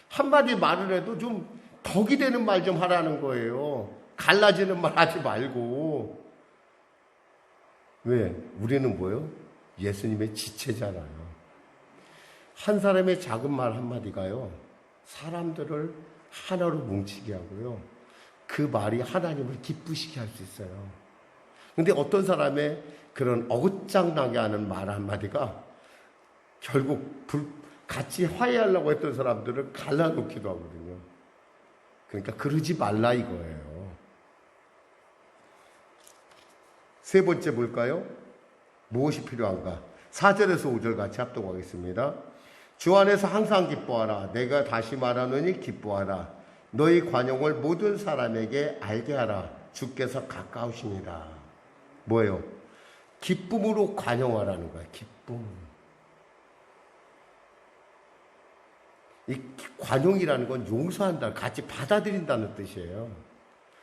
한마디 말을 해도 좀 덕이 되는 말 좀 하라는 거예요. 갈라지는 말 하지 말고. 왜? 우리는 뭐예요? 예수님의 지체잖아요. 한 사람의 작은 말 한마디가요, 사람들을 하나로 뭉치게 하고요, 그 말이 하나님을 기쁘시게 할 수 있어요. 근데 어떤 사람의 그런 어긋장나게 하는 말 한마디가 결국 같이 화해하려고 했던 사람들을 갈라놓기도 하거든요. 그러니까 그러지 말라 이거예요. 세 번째 볼까요? 무엇이 필요한가? 4절에서 5절 같이 합독하겠습니다. 주 안에서 항상 기뻐하라. 내가 다시 말하노니 기뻐하라. 너희 관용을 모든 사람에게 알게 하라. 주께서 가까우시니라. 뭐예요? 기쁨으로 관용하라는 거예요. 기쁨. 이 관용이라는 건 용서한다, 같이 받아들인다는 뜻이에요.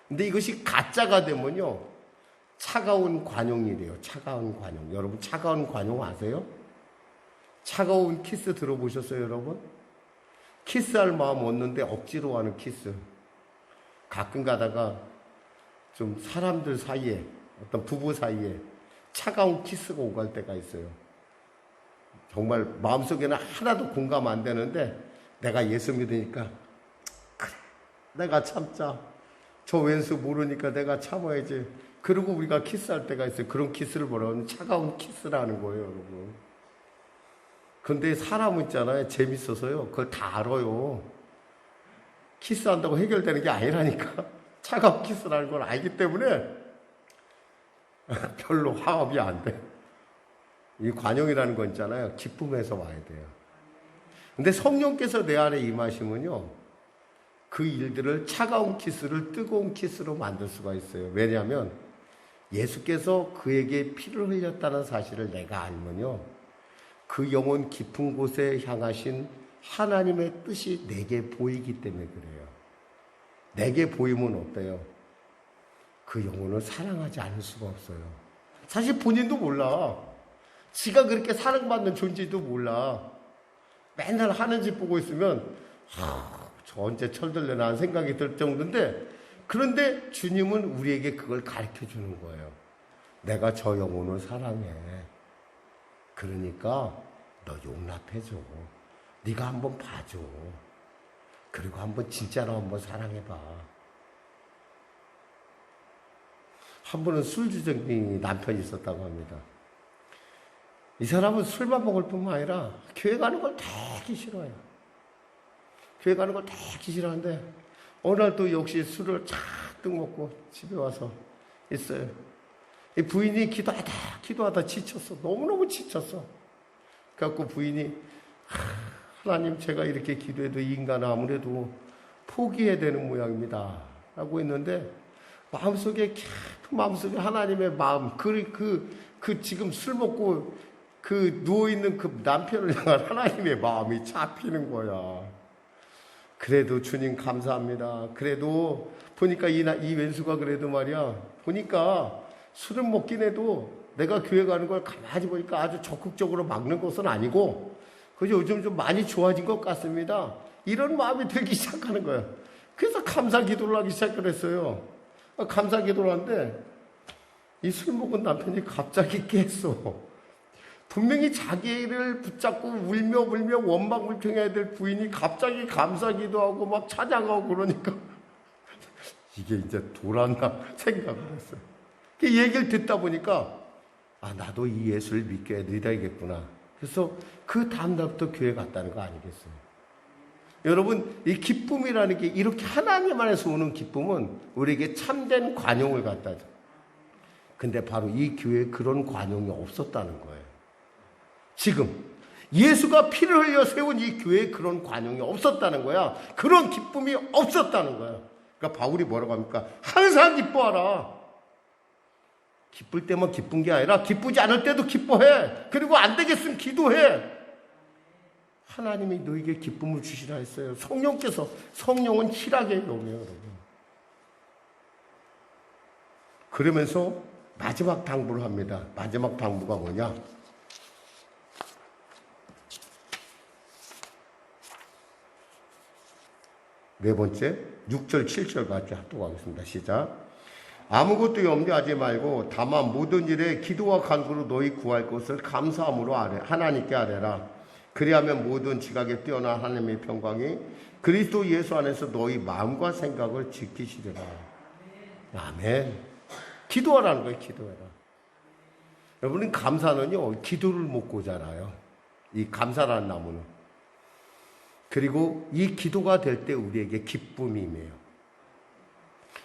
근데 이것이 가짜가 되면요, 차가운 관용이 돼요. 차가운 관용. 여러분 차가운 관용 아세요? 차가운 키스 들어보셨어요, 여러분? 키스할 마음 없는데 억지로 하는 키스. 가끔 가다가 좀 사람들 사이에, 어떤 부부 사이에 차가운 키스가 오갈 때가 있어요. 정말 마음속에는 하나도 공감 안 되는데 내가 예수 믿으니까 그래, 내가 참자. 저 왼수 모르니까 내가 참아야지. 그리고 우리가 키스할 때가 있어요. 그런 키스를 뭐라고 하면 차가운 키스라는 거예요, 여러분. 근데 사람은 있잖아요, 재밌어서요, 그걸 다 알아요. 키스한다고 해결되는 게 아니라니까. 차가운 키스라는 걸 알기 때문에 별로 화합이 안 돼. 이 관용이라는 건 있잖아요, 기쁨에서 와야 돼요. 근데 성령께서 내 안에 임하시면요, 그 일들을, 차가운 키스를 뜨거운 키스로 만들 수가 있어요. 왜냐하면 예수께서 그에게 피를 흘렸다는 사실을 내가 알면요, 그 영혼 깊은 곳에 향하신 하나님의 뜻이 내게 보이기 때문에 그래요. 내게 보이면 어때요? 그 영혼을 사랑하지 않을 수가 없어요. 사실 본인도 몰라. 지가 그렇게 사랑받는 존재도 몰라. 맨날 하는 짓 보고 있으면 저 언제 철들려나 하는 생각이 들 정도인데, 그런데 주님은 우리에게 그걸 가르쳐 주는 거예요. 내가 저 영혼을 사랑해. 그러니까 너 용납해줘. 네가 한번 봐줘. 그리고 한번 진짜로 한번 사랑해봐. 한 번은 술주정뱅이 남편이 있었다고 합니다. 이 사람은 술만 먹을 뿐만 아니라 교회 가는 걸 되게 싫어해요. 교회 가는 걸 되게 싫어하는데 어느 날 또 역시 술을 잔뜩 먹고 집에 와서 있어요. 이 부인이 기도하다 지쳤어. 너무너무 지쳤어. 그래갖고 부인이, 하나님, 제가 이렇게 기도해도 이 인간은 아무래도 포기해야 되는 모양입니다 라고 했는데 마음속에 그 마음속에 하나님의 마음, 지금 술 먹고 누워있는 그 남편을 향한 하나님의 마음이 잡히는 거야. 그래도 주님 감사합니다. 그래도 보니까 이 왼수가 그래도 말이야. 보니까 술을 먹긴 해도 내가 교회 가는 걸 가만히 보니까 아주 적극적으로 막는 것은 아니고 그저 요즘 좀 많이 좋아진 것 같습니다. 이런 마음이 들기 시작하는 거예요. 그래서 감사 기도를 하기 시작했어요. 감사 기도를 하는데 이 술 먹은 남편이 갑자기 깼어. 분명히 자기를 붙잡고 울며 원망불평해야 될 부인이 갑자기 감사 기도하고 막 찬양하고 그러니까 이게 이제 돌았나 생각을 했어요. 그 얘기를 듣다 보니까 나도 이 예수를 믿어야겠구나. 그래서 그 다음날부터 교회 갔다는 거 아니겠어요? 여러분, 이 기쁨이라는 게 이렇게 하나님 안에서 오는 기쁨은 우리에게 참된 관용을 갖다 줘. 근데 바로 이 교회에 그런 관용이 없었다는 거예요. 지금 예수가 피를 흘려 세운 이 교회에 그런 관용이 없었다는 거야. 그런 기쁨이 없었다는 거야. 그러니까 바울이 뭐라고 합니까? 항상 기뻐하라. 기쁠 때만 기쁜 게 아니라 기쁘지 않을 때도 기뻐해. 그리고 안 되겠으면 기도해. 하나님이 너에게 기쁨을 주시라 했어요. 성령은 희락의 영이에요, 여러분. 그러면서 마지막 당부를 합니다. 마지막 당부가 뭐냐? 네 번째, 6절, 7절 같이 하도록 하겠습니다. 시작. 아무것도 염려하지 말고 다만 모든 일에 기도와 간구로 너희 구할 것을 감사함으로 하나님께 아뢰라. 그리하면 모든 지각에 뛰어난 하나님의 평강이 그리스도 예수 안에서 너희 마음과 생각을 지키시리라. 아멘. 기도하라는 거예요. 기도해라. 여러분, 감사는요 기도를 먹고자라요. 이 감사라는 나무는. 그리고 이 기도가 될 때 우리에게 기쁨이 임해요.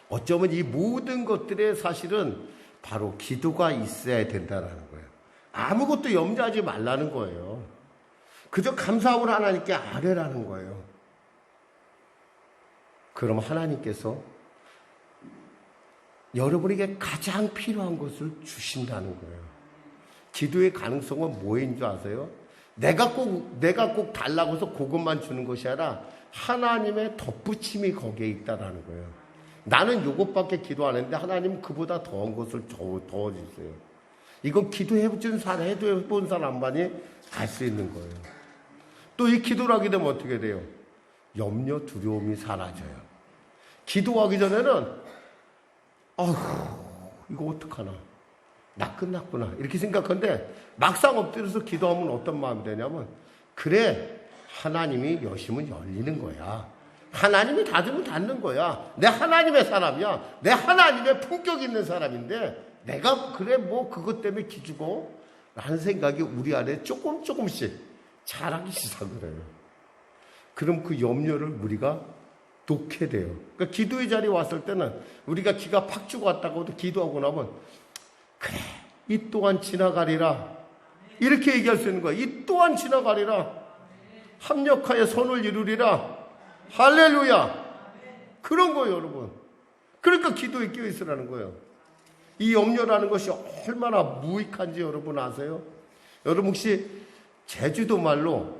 어쩌면 이 모든 것들의 사실은 바로 기도가 있어야 된다는 거예요. 아무것도 염려하지 말라는 거예요. 그저 감사함으로 하나님께 아뢰라는 거예요. 그럼 하나님께서 여러분에게 가장 필요한 것을 주신다는 거예요. 기도의 가능성은 뭐인 줄 아세요? 내가 꼭 달라고 해서 그것만 주는 것이 아니라 하나님의 덧붙임이 거기에 있다라는 거예요. 나는 이것밖에 기도 안 했는데 하나님은 그보다 더한 것을 더 주세요. 이건 기도해본 사람만이 알 수 있는 거예요. 또 이 기도를 하게 되면 어떻게 돼요? 염려, 두려움이 사라져요. 기도하기 전에는 이거 어떡하나, 나 끝났구나 이렇게 생각하는데 막상 엎드려서 기도하면 어떤 마음이 되냐면 그래, 하나님이 여시면 열리는 거야. 하나님이 닫으면 닫는 거야. 내 하나님의 사람이야. 내 하나님의 품격 있는 사람인데 내가 그래 뭐 그것 때문에 기죽어? 라는 생각이 우리 안에 조금씩 자라기 시작을 해요. 그럼 그 염려를 우리가 놓게 돼요. 그러니까 기도의 자리에 왔을 때는 우리가 기가 팍 주고 왔다고도 기도하고 나면 그래, 이 또한 지나가리라. 이렇게 얘기할 수 있는 거야. 이 또한 지나가리라. 합력하여 선을 이루리라. 할렐루야. 그런 거예요, 여러분. 그러니까 기도에 끼어 있으라는 거예요. 이 염려라는 것이 얼마나 무익한지 여러분 아세요? 여러분 혹시 제주도 말로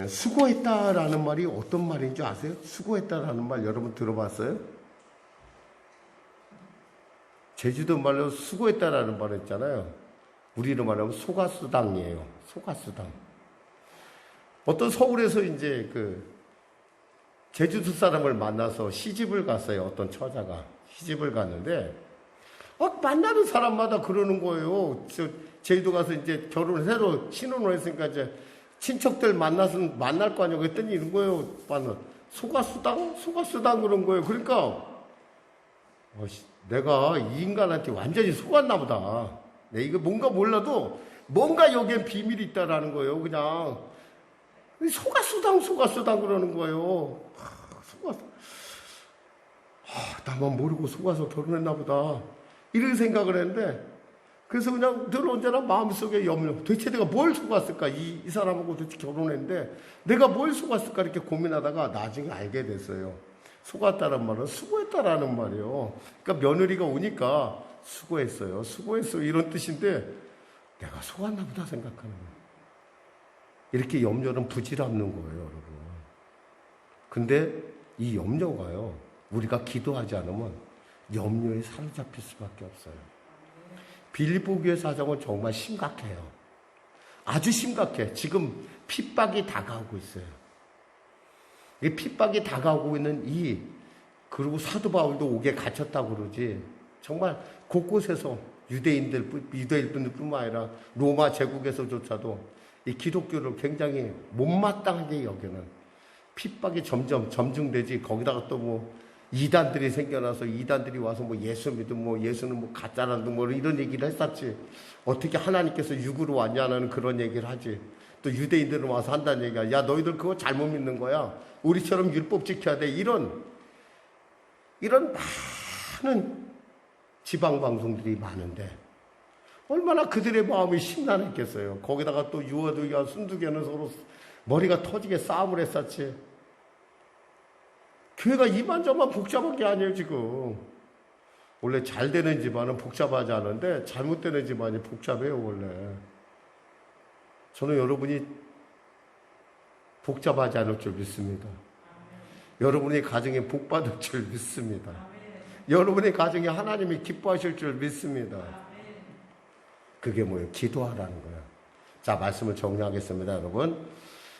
수고했다라는 말이 어떤 말인 줄 아세요? 수고했다라는 말 여러분 들어봤어요? 제주도 말로 수고했다라는 말 있잖아요. 우리로 말하면 소가수당이에요. 소가수당. 어떤 서울에서 이제 제주도 사람을 만나서 시집을 갔어요. 어떤 처자가 시집을 갔는데 만나는 사람마다 그러는 거예요. 제주도 가서 이제 결혼을 새로 신혼을 했으니까 이제 친척들 만날 거 아니에요. 그랬더니 이런 거예요. 소가수당? 소가수당 그런 거예요. 그러니까 내가 이 인간한테 완전히 속았나 보다. 이거 뭔가 몰라도 뭔가 여기엔 비밀이 있다라는 거예요. 그냥 소가수당 그러는 거예요. 나만 모르고 속아서 결혼했나 보다. 이런 생각을 했는데 그래서 그냥 늘 언제나 마음속에 염려. 도대체 내가 뭘 속았을까? 이 사람하고 도대체 결혼했는데 내가 뭘 속았을까? 이렇게 고민하다가 나중에 알게 됐어요. 속았다는 말은 수고했다라는 말이에요. 그러니까 며느리가 오니까 수고했어요. 수고했어. 이런 뜻인데 내가 속았나 보다 생각하는 거예요. 이렇게 염려는 부질없는 거예요, 여러분. 근데 이 염려가요, 우리가 기도하지 않으면 염려에 사로잡힐 수밖에 없어요. 빌립보 교회 사정은 정말 심각해요. 아주 심각해. 지금 핍박이 다가오고 있어요. 이 핍박이 다가오고 있는 그리고 사도 바울도 옥에 갇혔다고 그러지. 정말 곳곳에서 유대인들뿐만 아니라 로마 제국에서조차도 이 기독교를 굉장히 못마땅하게 여기는 핍박이 점점 점증되지. 거기다가 또 뭐 이단들이 생겨나서 이단들이 와서 뭐 예수 믿으면 뭐 예수는 뭐 가짜라는 뭐 이런 얘기를 했었지. 어떻게 하나님께서 육으로 왔냐는 그런 얘기를 하지. 또 유대인들은 와서 한다는 얘기야. 야, 너희들 그거 잘못 믿는 거야. 우리처럼 율법 지켜야 돼. 이런 많은 지방 방송들이 많은데 얼마나 그들의 마음이 심란했겠어요. 거기다가 또 유아두기와 순두기는 서로 머리가 터지게 싸움을 했었지. 교회가 이만저만 복잡한 게 아니에요, 지금. 원래 잘 되는 집안은 복잡하지 않은데 잘못되는 집안이 복잡해요, 원래. 저는 여러분이 복잡하지 않을 줄 믿습니다. 여러분의 가정에 복 받을 줄 믿습니다. 여러분의 가정에 하나님이 기뻐하실 줄 믿습니다. 그게 뭐예요? 기도하라는 거예요. 자, 말씀을 정리하겠습니다, 여러분.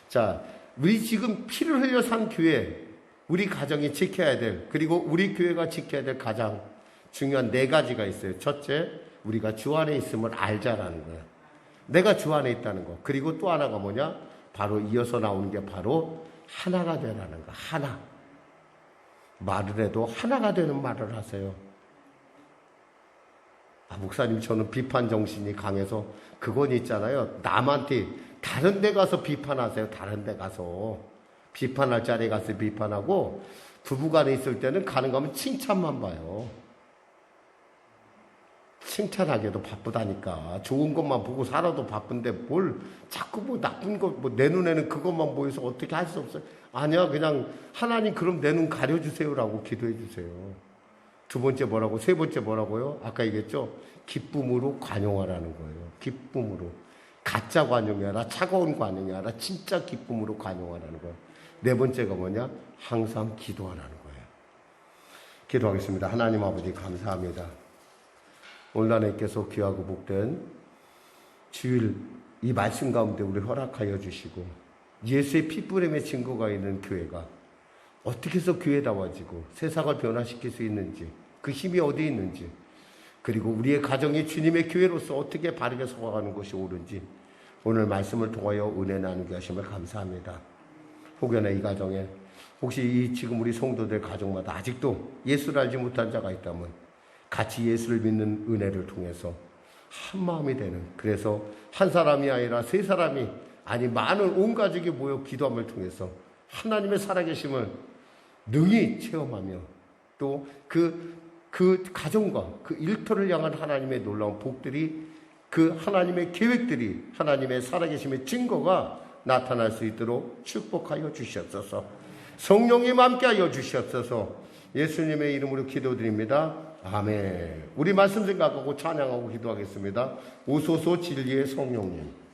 자, 우리 지금 피를 흘려 산 교회, 우리 가정이 지켜야 될, 그리고 우리 교회가 지켜야 될 가장 중요한 4가지가 있어요. 첫째, 우리가 주 안에 있음을 알자라는 거예요. 내가 주 안에 있다는 거. 그리고 또 하나가 뭐냐? 바로 이어서 나오는 게 바로 하나가 되라는 거. 하나. 말을 해도 하나가 되는 말을 하세요. 목사님, 저는 비판 정신이 강해서 그건 있잖아요. 남한테 다른 데 가서 비판하세요. 다른 데 가서. 비판할 자리에 가서 비판하고, 부부간에 있을 때는 가는 거면 칭찬만 봐요. 칭찬하기도 바쁘다니까. 좋은 것만 보고 살아도 바쁜데 뭘 자꾸 뭐 나쁜 거, 뭐 내 눈에는 그것만 보여서 어떻게 할 수 없어요. 아니야, 그냥 하나님 그럼 내 눈 가려주세요라고 기도해 주세요. 2번째 뭐라고? 3번째 뭐라고요? 아까 얘기했죠? 기쁨으로 관용하라는 거예요. 기쁨으로. 가짜 관용이 아니라 차가운 관용이 아니라 진짜 기쁨으로 관용하라는 거예요. 4번째가 뭐냐? 항상 기도하라는 거예요. 기도하겠습니다. 하나님 아버지 감사합니다. 오늘 하나님께서 귀하고 복된 주일 이 말씀 가운데 우리 허락하여 주시고 예수의 피뿌림의 증거가 있는 교회가 어떻게 해서 교회다워지고 세상을 변화시킬 수 있는지, 그 힘이 어디에 있는지, 그리고 우리의 가정이 주님의 교회로서 어떻게 바르게 서가는 것이 옳은지 오늘 말씀을 통하여 은혜 나누게 하심을 감사합니다. 혹여나 이 가정에 혹시 지금 우리 성도들 가정마다 아직도 예수를 알지 못한 자가 있다면 같이 예수를 믿는 은혜를 통해서 한 마음이 되는, 그래서 한 사람이 아니라 3사람이, 아니 많은 온 가족이 모여 기도함을 통해서 하나님의 살아계심을 능히 체험하며 또 그 가정과 그 일터를 향한 하나님의 놀라운 복들이, 그 하나님의 계획들이, 하나님의 살아계심의 증거가 나타날 수 있도록 축복하여 주시옵소서. 성령님 함께하여 주시옵소서. 예수님의 이름으로 기도드립니다. 아멘. 우리 말씀 생각하고 찬양하고 기도하겠습니다. 오소서 진리의 성령님.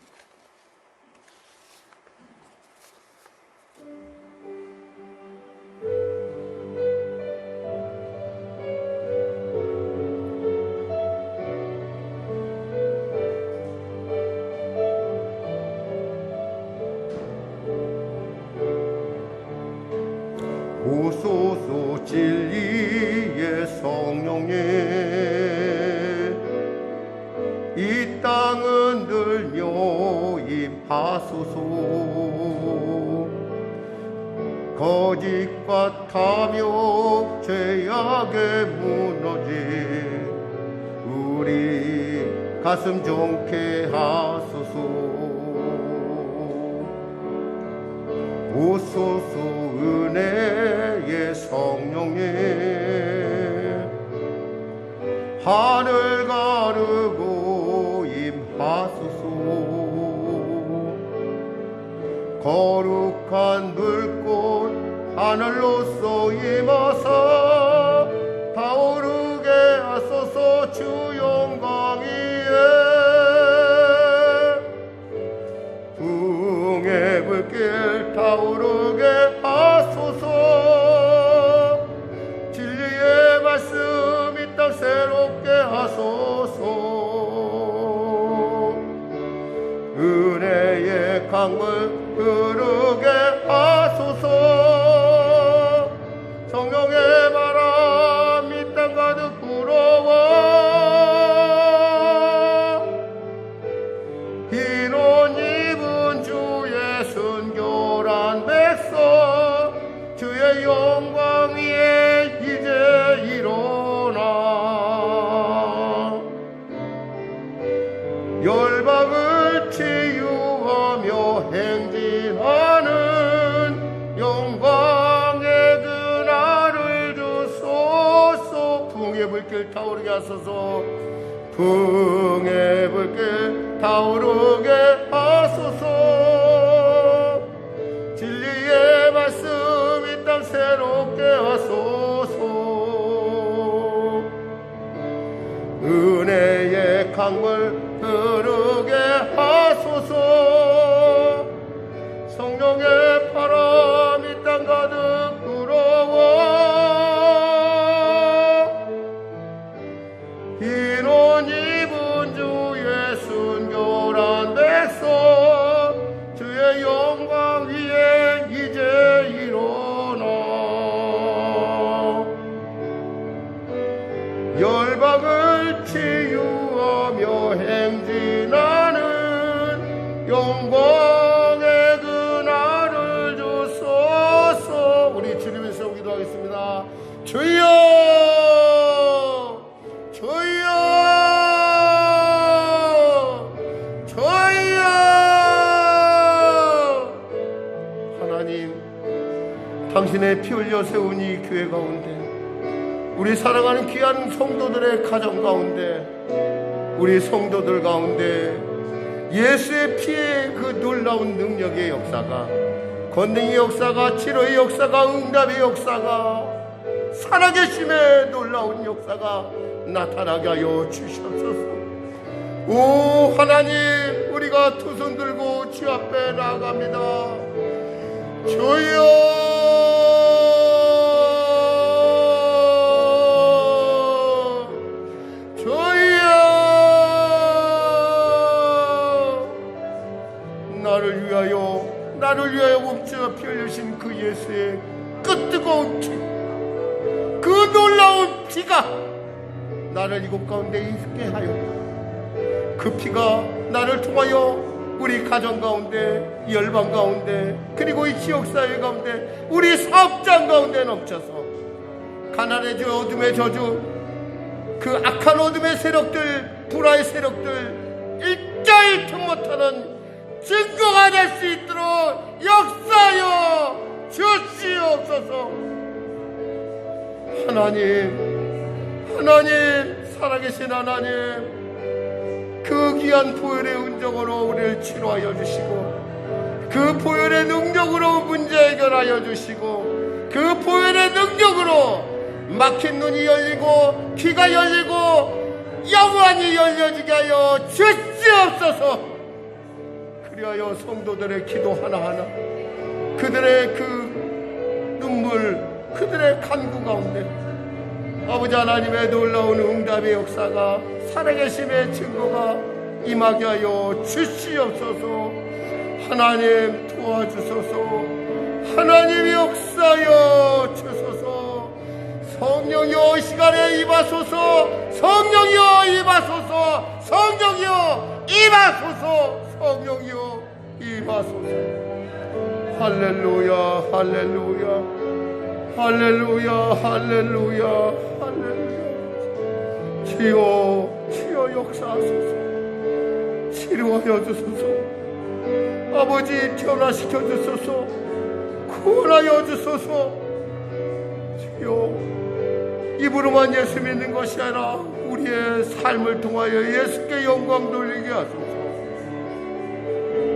오소서 진리의 성령님, 이 땅은 들며 임하소서. 거짓과 탐욕 죄악에 무너진 우리 가슴 종케 하소서. 오소서 은혜의 성령님, 하늘 가르고 임하소서. 거룩한 불꽃 하늘로서 임하사 타오르게 하소서. 주 영광 위에 붕의 불길 타오르게 하소서. 진리의 말씀 이 땅 새롭게 하소서. 은혜의 강물 흐르게 하소서. 성령의 바람 이 땅 가득 불어와 흰 옷 입은 주의 순결한 백성 주의 영광 위에 이제 일어나 열방을 치유하며 행진하는 영광의 그날을 주소서. 붕의 불길 타오르게 하소서. 붕의 불길 타오르게 하소서. 진리의 말씀 이 땅 새롭게 하소서. 은혜의 강물 흐르게 하소서. 성령의 바람 이 땅 가득 불어와 흰 옷 입은 주의 순결한 백성 주의 영광 위에 이제 일어나 열방을 치유하며 행진하는 영광의 그날을 주소서. 우리 주님의 성 기도하겠습니다. 주여 주여 주여. 하나님, 당신의 피 흘려 세운 이 교회 가운데 우리 사랑하는 귀한 성도들의 가정 가운데 우리 성도들 가운데 예수의 피의 그 놀라운 능력의 역사가 권능의 역사가 치료의 역사가 응답의 역사가 살아계심의 놀라운 역사가 나타나게 하여 주시옵소서. 오 하나님, 우리가 두 손 들고 주 앞에 나아갑니다. 주여 주여. 나를 위하여 몸주어 피 흘리신 그 예수의 그 뜨거운 피, 그 놀라운 피가 나를 이곳 가운데 있게 하여 그 피가 나를 통하여 우리 가정 가운데, 열방 가운데, 그리고 이 지역사회 가운데, 우리 사업장 가운데 넘쳐서 가난의 주, 어둠의 저주, 그 악한 어둠의 세력들, 불화의 세력들 일자일틈 못하는 증거가 될 수 있도록 역사하여 주시옵소서. 하나님, 살아계신 하나님, 그 귀한 보혈의 은정으로 우리를 치료하여 주시고, 그 보혈의 능력으로 문제 해결하여 주시고, 그 보혈의 능력으로 막힌 눈이 열리고 귀가 열리고 영원히 열려지게 하여 주시옵소서. 그리하여 성도들의 기도 하나하나, 그들의 그 눈물, 그들의 간구 가운데 아버지 하나님의 놀라운 응답의 역사가, 살아계심의 증거가 임하게 하여 주시옵소서. 하나님 도와주소서. 하나님 역사여 주소서. 성령이여 이 시간에 임하소서. 성령이여 임하소서. 성령이여 임하소서. 성령이여 임하소서. 할렐루야, 할렐루야, 할렐루야, 할렐루야, 할렐루야. 주여 역사하소서. 치료하여 주소서. 아버지 변화시켜 주소서. 구원하여 주소서. 주여, 입으로만 예수 믿는 것이 아니라 우리의 삶을 통하여 예수께 영광 돌리게 하소서.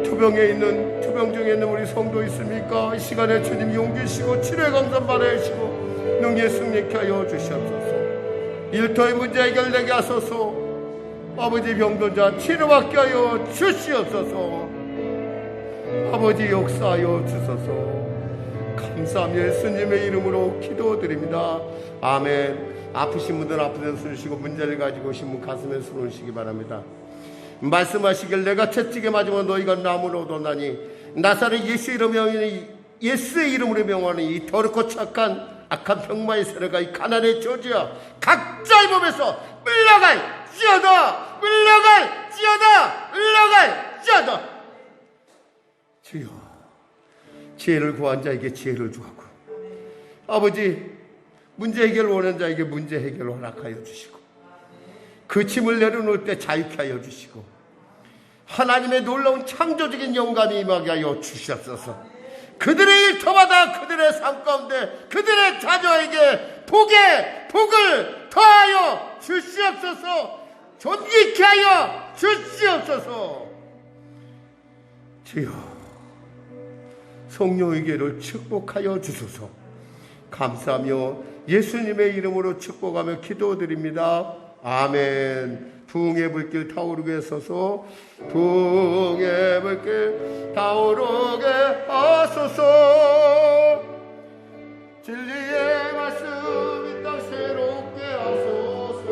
투병에 있는 투병 중에 있는 우리 성도 있습니까? 이 시간에 주님 용기시고 치료의 강산 발하시고 능력 승리케 하여 주시옵소서. 일터의 문제 해결되게 하소서. 아버지 병든 자 치료받게 하여 주시옵소서. 아버지 역사하여 주소서. 감사합니다. 예수님의 이름으로 기도드립니다. 아멘. 아프신 분들 아픈 데서 손 드시고 문제를 가지고 오신 분 가슴에 손 올리시기 바랍니다. 말씀하시길 내가 채찍에 맞으면 너희가 나무로 얻었나니 나사렛 예수의 이름으로 명하는 이 더럽고 착한 악한 병마의 세력과 이 가난의 저주야 각자의 몸에서 물러갈지어다. 물러갈지어다. 물러갈지어다. 주여, 지혜를 구한 자에게 지혜를 주하고 아버지 문제 해결 원하는 자에게 문제 해결을 허락하여 주시고 그 짐을 내려놓을 때 자유케 하여 주시고 하나님의 놀라운 창조적인 영감이 임하게 하여 주시옵소서. 그들의 일터마다 그들의 삶 가운데 그들의 자녀에게 복을 더하여 주시옵소서. 존귀케 하여 주시옵소서. 주여, 성령에게를 축복하여 주소서. 감사하며 예수님의 이름으로 축복하며 기도드립니다. 아멘. 부흥의 불길 타오르게 서서 부흥의 불길 타오르게 하소서. 진리의 말씀 이 땅 새롭게 하소서.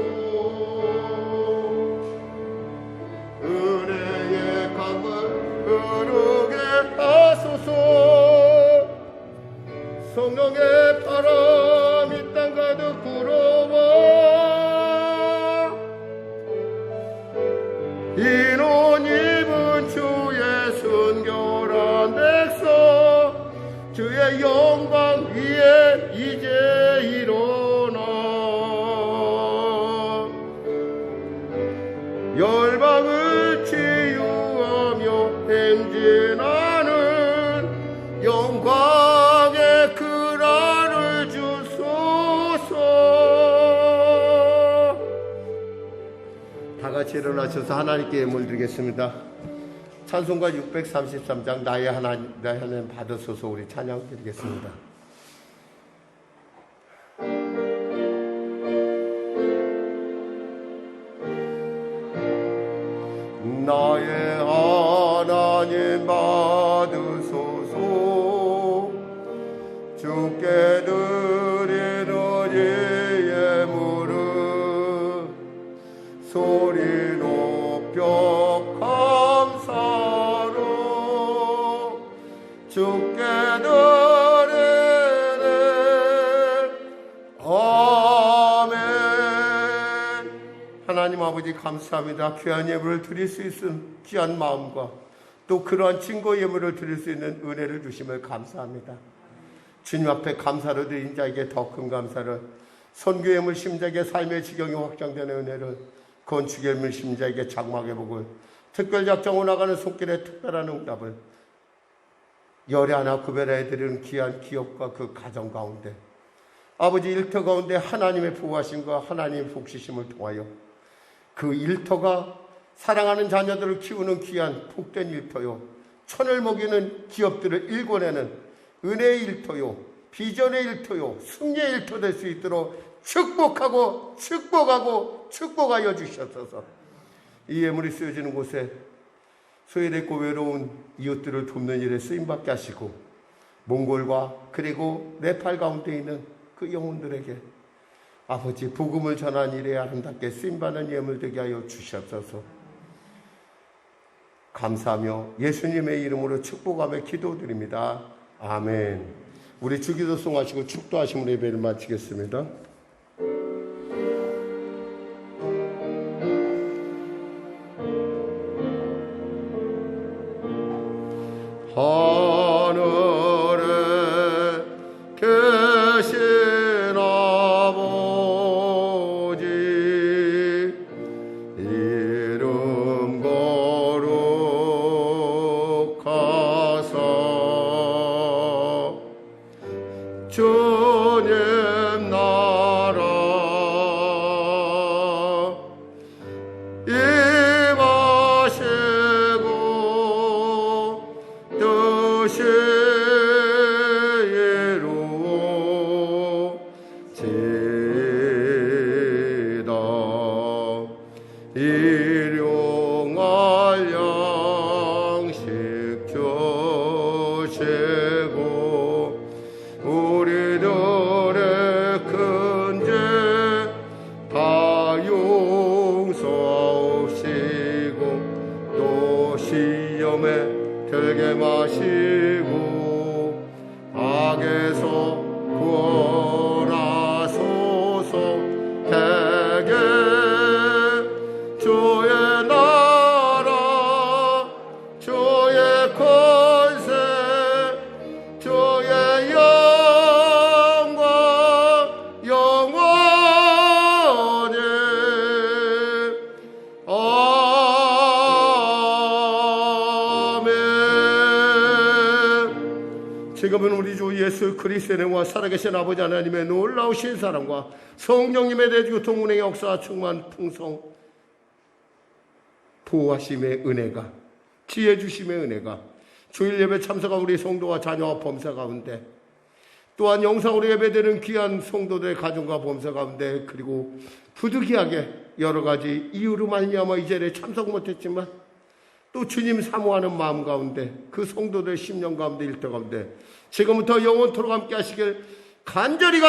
은혜의 강물 흐르게 하소서. 성령의 바람 이 땅 가득 불어와 인원 입은 주의 순결한 백성 주의 영광 위에 이제 일어나 열방을 치유하며 행진하는 영광의 그날을 주소서. 다 같이 일어나셔서 하나님께 예물 드리겠습니다. 찬송가 633장 나의 하나님 받으소서. 우리 찬양 드리겠습니다. 나의 하나님 받으소서. 주께 드리는 이 예물은 소리 높여 감사로 주께 드리네. 아멘. 하나님 아버지 감사합니다. 귀한 예물을 드릴 수 있은 귀한 마음과 또 그러한 증거 예물을 드릴 수 있는 은혜를 주심을 감사합니다. 주님 앞에 감사를 드린 자에게 더 큰 감사를, 선교 예물 심자에게 삶의 지경이 확장되는 은혜를, 건축 예물 심자에게 장막의 복을, 특별작정으로 나가는 손길에 특별한 응답을 열에 하나 구별해 드리는 귀한 기업과 그 가정 가운데 아버지 일터 가운데 하나님의 보호하심과 하나님의 복지심을 통하여 그 일터가 사랑하는 자녀들을 키우는 귀한 복된 일터요, 천을 먹이는 기업들을 일궈내는 은혜의 일터요, 비전의 일터요, 승리의 일터 될 수 있도록 축복하고 축복하여 주시옵소서. 이 예물이 쓰여지는 곳에 소외됐고 외로운 이웃들을 돕는 일에 쓰임받게 하시고 몽골과 그리고 네팔 가운데 있는 그 영혼들에게 아버지 복음을 전한 일에 아름답게 쓰임받는 예물 되게 하여 주시옵소서. 감사하며 예수님의 이름으로 축복하며 기도드립니다. 아멘. 우리 주기도송 하시고 축도하심으로 예배를 마치겠습니다. 하늘에 계신 아버지 이름 거룩하사 주님 나라 임하시고 하시고 악에서 구원하소서. 대개 주의 나라 주의 권세 주의 영광 영원히 아멘. 지금은 우리 주 예수 그리스도의 은혜와 살아계신 아버지 하나님의 놀라우신 사랑과 성령님의 대주교통 운행의 역사 충만 풍성 보호하심의 은혜가 지혜 주심의 은혜가 주일 예배 참석한 우리 성도와 자녀와 범사 가운데, 또한 영상으로 예배되는 귀한 성도들의 가정과 범사 가운데, 그리고 부득이하게 여러 가지 이유로 말미암아 이 자리에 참석 못했지만 또 주님 사모하는 마음 가운데, 그 성도들의 심령 가운데 일터 가운데 지금부터 영원토록 함께 하시길 간절히